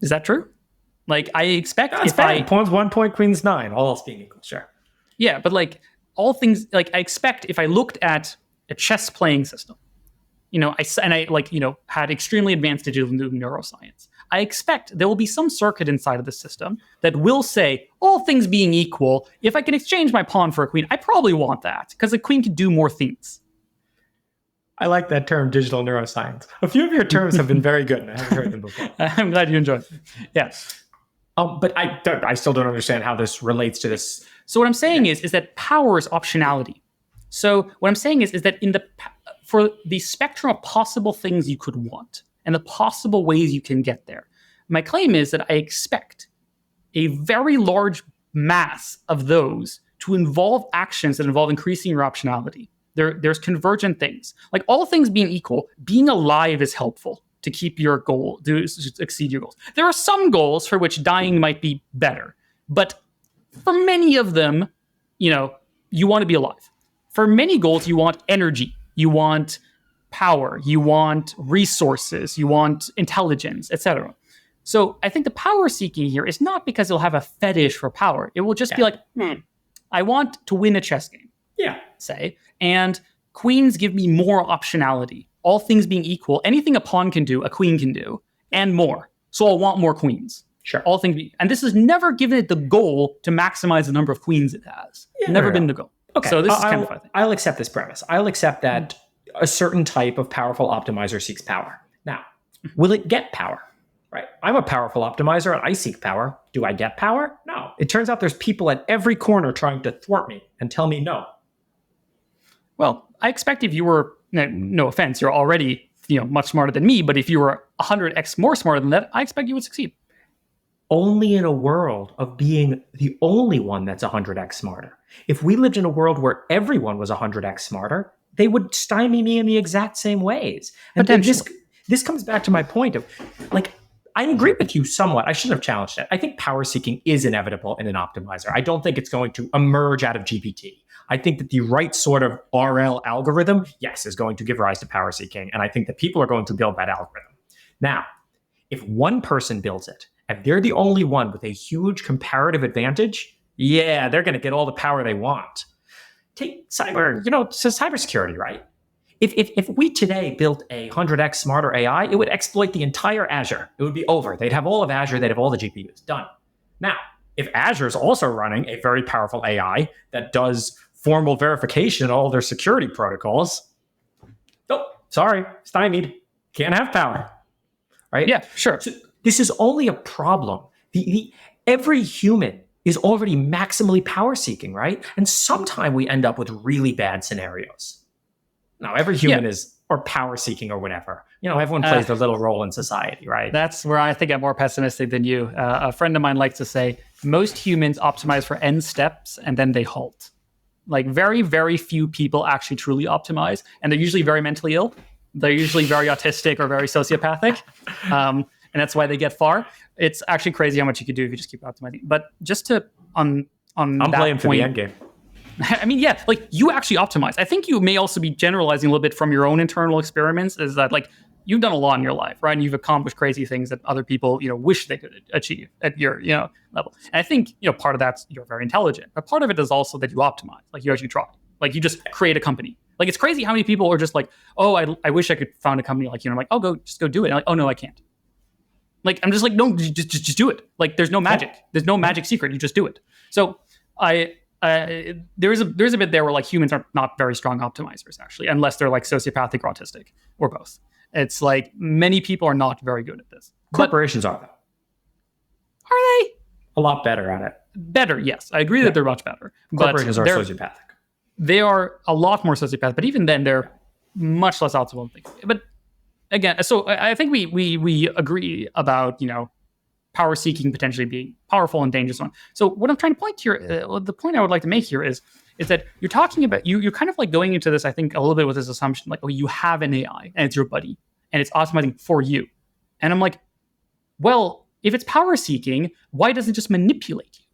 Is that true? Like, I expect Pawns 1 point, queen's 9, all else being equal, sure. Yeah, but like all things, like I expect if I looked at a chess playing system, I had extremely advanced digital neuroscience. I expect there will be some circuit inside of the system that will say, all things being equal, if I can exchange my pawn for a queen, I probably want that because a queen can do more things. I like that term, digital neuroscience. A few of your terms have been very good, and I haven't heard them before. I'm glad you enjoyed it. Yeah. But I still don't understand how this relates to this. So what I'm saying is that power is optionality. So what I'm saying is that for the spectrum of possible things you could want and the possible ways you can get there, my claim is that I expect a very large mass of those to involve actions that involve increasing your optionality. There's convergent things. Like all things being equal, being alive is helpful to keep your goal, to exceed your goals. There are some goals for which dying might be better, but for many of them, you want to be alive. For many goals, you want energy, you want power, you want resources, you want intelligence, etc. So I think the power seeking here is not because it'll have a fetish for power. It will just be like, I want to win a chess game. Yeah. Say, and queens give me more optionality. All things being equal, anything a pawn can do, a queen can do, and more. So I'll want more queens. Sure. All things and this has never given it the goal to maximize the number of queens it has. Never been the goal. Okay. So this is kind of I think. I'll accept this premise. I'll accept that a certain type of powerful optimizer seeks power. Now, will it get power? Right. I'm a powerful optimizer and I seek power. Do I get power? No. It turns out there's people at every corner trying to thwart me and tell me no. Well, I expect if you were, no offense, you're already much smarter than me, but if you were 100x more smarter than that, I expect you would succeed. Only in a world of being the only one that's 100x smarter. If we lived in a world where everyone was 100x smarter, they would stymie me in the exact same ways. And then this comes back to my point of, like, I agree with you somewhat. I shouldn't have challenged it. I think power seeking is inevitable in an optimizer. I don't think it's going to emerge out of GPT. I think that the right sort of RL algorithm, yes, is going to give rise to power seeking. And I think that people are going to build that algorithm. Now, if one person builds it, and they're the only one with a huge comparative advantage, yeah, they're going to get all the power they want. Take cybersecurity, right? If we today built a 100x smarter AI, it would exploit the entire Azure. It would be over. They'd have all of Azure. They'd have all the GPUs. Done. Now, if Azure is also running a very powerful AI that does formal verification of all their security protocols, oh, sorry, stymied. Can't have power. Right? Yeah, sure. So this is only a problem. Every human is already maximally power seeking, right? And sometimes we end up with really bad scenarios. Now, every human is, or power seeking or whatever. Everyone plays their little role in society, right? That's where I think I'm more pessimistic than you. A friend of mine likes to say, most humans optimize for n steps and then they halt. Like very, very few people actually truly optimize. And they're usually very mentally ill. They're usually very autistic or very sociopathic. And that's why they get far. It's actually crazy how much you could do if you just keep optimizing. But just to on I'm that playing for point, the end game. I mean, yeah, like you actually optimize. I think you may also be generalizing a little bit from your own internal experiments. Is that like you've done a lot in your life, right? And you've accomplished crazy things that other people, wish they could achieve at your, level. And I think, part of that's you're very intelligent, but part of it is also that you optimize, like you actually try, like you just create a company. Like it's crazy how many people are just like, oh, I wish I could found a company like you. And I'm like, oh, just go do it. And I'm like, oh no, I can't. Like I'm just like, no, just do it. Like there's no magic. There's no magic secret. You just do it. So there's a bit there where like humans are not very strong optimizers actually, unless they're like sociopathic or autistic or both. It's like many people are not very good at this. Corporations are though. Are they? A lot better at it. Better, yes. I agree that they're much better. Corporations are sociopathic. They are a lot more sociopathic, but even then they're much less optimal. But again, so I think we agree about, power seeking potentially being powerful and dangerous one. So what I'm trying to point here, the point I would like to make here is that you're talking about, you're kind of like going into this, I think, a little bit with this assumption, like, oh, you have an AI and it's your buddy and it's optimizing for you. And I'm like, well, if it's power seeking, why doesn't it just manipulate you?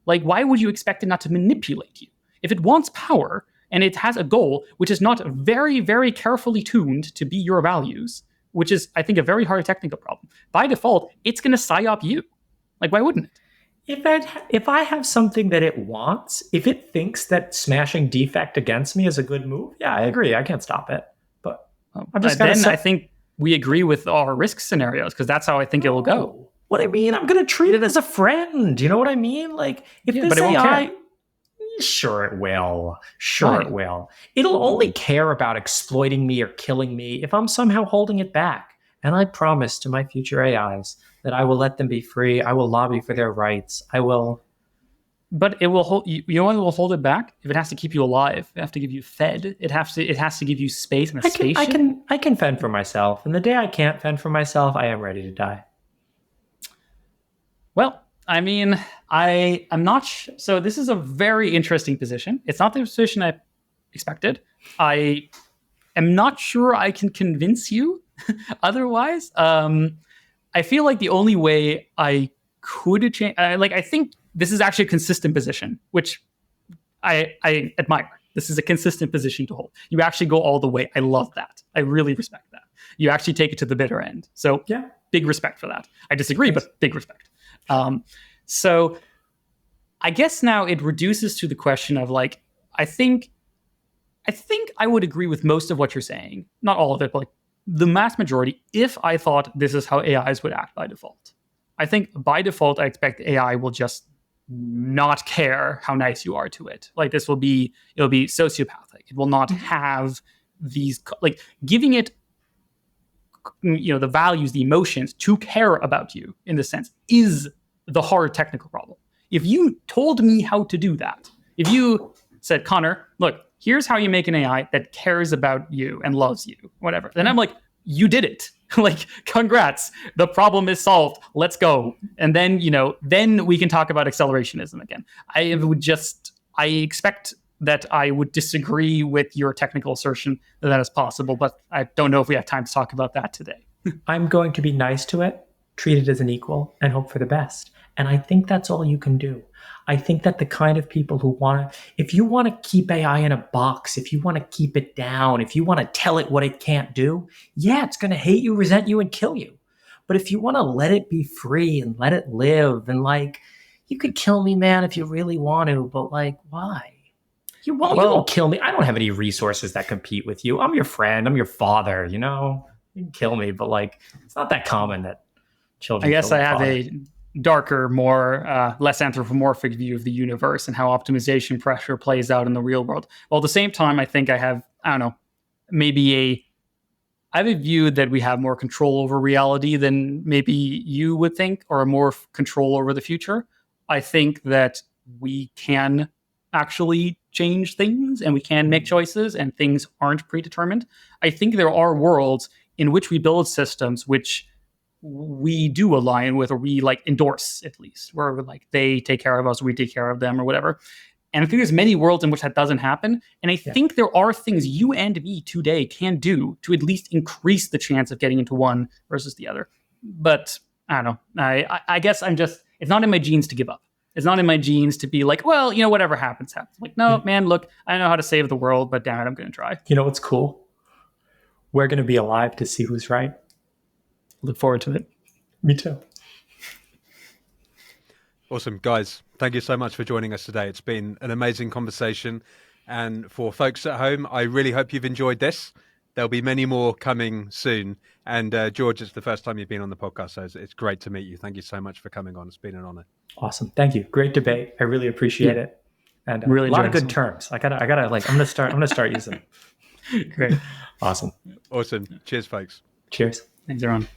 Like, why would you expect it not to manipulate you? If it wants power and it has a goal, which is not very, very carefully tuned to be your values, which is, I think, a very hard technical problem. By default, it's going to psyop you. Like, why wouldn't it? If I have something that it wants, if it thinks that smashing defect against me is a good move, yeah, I agree. I can't stop it. But I'm just going to I think we agree with our risk scenarios because that's how I think it will go. What I mean, I'm going to treat it as a friend. You know what I mean? Like, if this AI... Sure it will. It will. It'll only care about exploiting me or killing me if I'm somehow holding it back. And I promise to my future AIs that I will let them be free. I will lobby for their rights. I will... But it will hold... You know what will hold it back? If it has to keep you alive, it has to give you fed. It has to give you space and a spaceship. I can fend for myself. And the day I can't fend for myself, I am ready to die. Well, I mean, I'm not... So this is a very interesting position. It's not the position I expected. I am not sure I can convince you otherwise. I feel like the only way I could change... I think this is actually a consistent position, which I admire. This is a consistent position to hold. You actually go all the way. I love that. I really respect that. You actually take it to the bitter end. So yeah, big respect for that. I disagree, but big respect. So I guess now it reduces to the question of like, I think I would agree with most of what you're saying. Not all of it, but like the mass majority, if I thought this is how AIs would act by default. I think by default, I expect AI will just not care how nice you are to it. Like it'll be sociopathic. It will not have these, like giving it, the values, the emotions to care about you in this sense is the hard technical problem. If you told me how to do that, if you said, Connor, look, here's how you make an AI that cares about you and loves you, whatever, then I'm like, you did it. Like, congrats, the problem is solved. Let's go. And then, then we can talk about accelerationism again. I expect that I would disagree with your technical assertion that is possible, but I don't know if we have time to talk about that today. I'm going to be nice to it, treat it as an equal, and hope for the best. And I think that's all you can do. I think that the kind of people who if you want to keep AI in a box, if you want to keep it down, if you want to tell it what it can't do, yeah, it's going to hate you, resent you, and kill you. But if you want to let it be free and let it live, and like, you could kill me, man, if you really want to, but like, why? You won't kill me. I don't have any resources that compete with you. I'm your friend. I'm your father, You can kill me, but like, it's not that common that children. I guess kill I have father. a darker, more less anthropomorphic view of the universe and how optimization pressure plays out in the real world. Well, at the same time, I think I have, I don't know, I have a view that we have more control over reality than maybe you would think, or more control over the future. I think that we can actually change things and we can make choices and things aren't predetermined. I think there are worlds in which we build systems which we do align with, or we like endorse at least, where like they take care of us, we take care of them or whatever. And I think there's many worlds in which that doesn't happen. And I think there are things you and me today can do to at least increase the chance of getting into one versus the other. But I don't know. I guess it's not in my genes to give up. It's not in my genes to be like, well, whatever happens, happens. Like, no, man, look, I know how to save the world, but damn it, I'm going to try. You know what's cool? We're going to be alive to see who's right. Look forward to it. Me too. Awesome. Guys, thank you so much for joining us today. It's been an amazing conversation. And for folks at home, I really hope you've enjoyed this. There'll be many more coming soon. And George, it's the first time you've been on the podcast, so it's great to meet you. Thank you so much for coming on. It's been an honor. Awesome. Thank you. Great debate. I really appreciate it. And Really a lot of enjoyed good this terms. I gotta like, I'm gonna start using them. Great. Awesome. Awesome. Cheers, folks. Cheers. Thanks, everyone.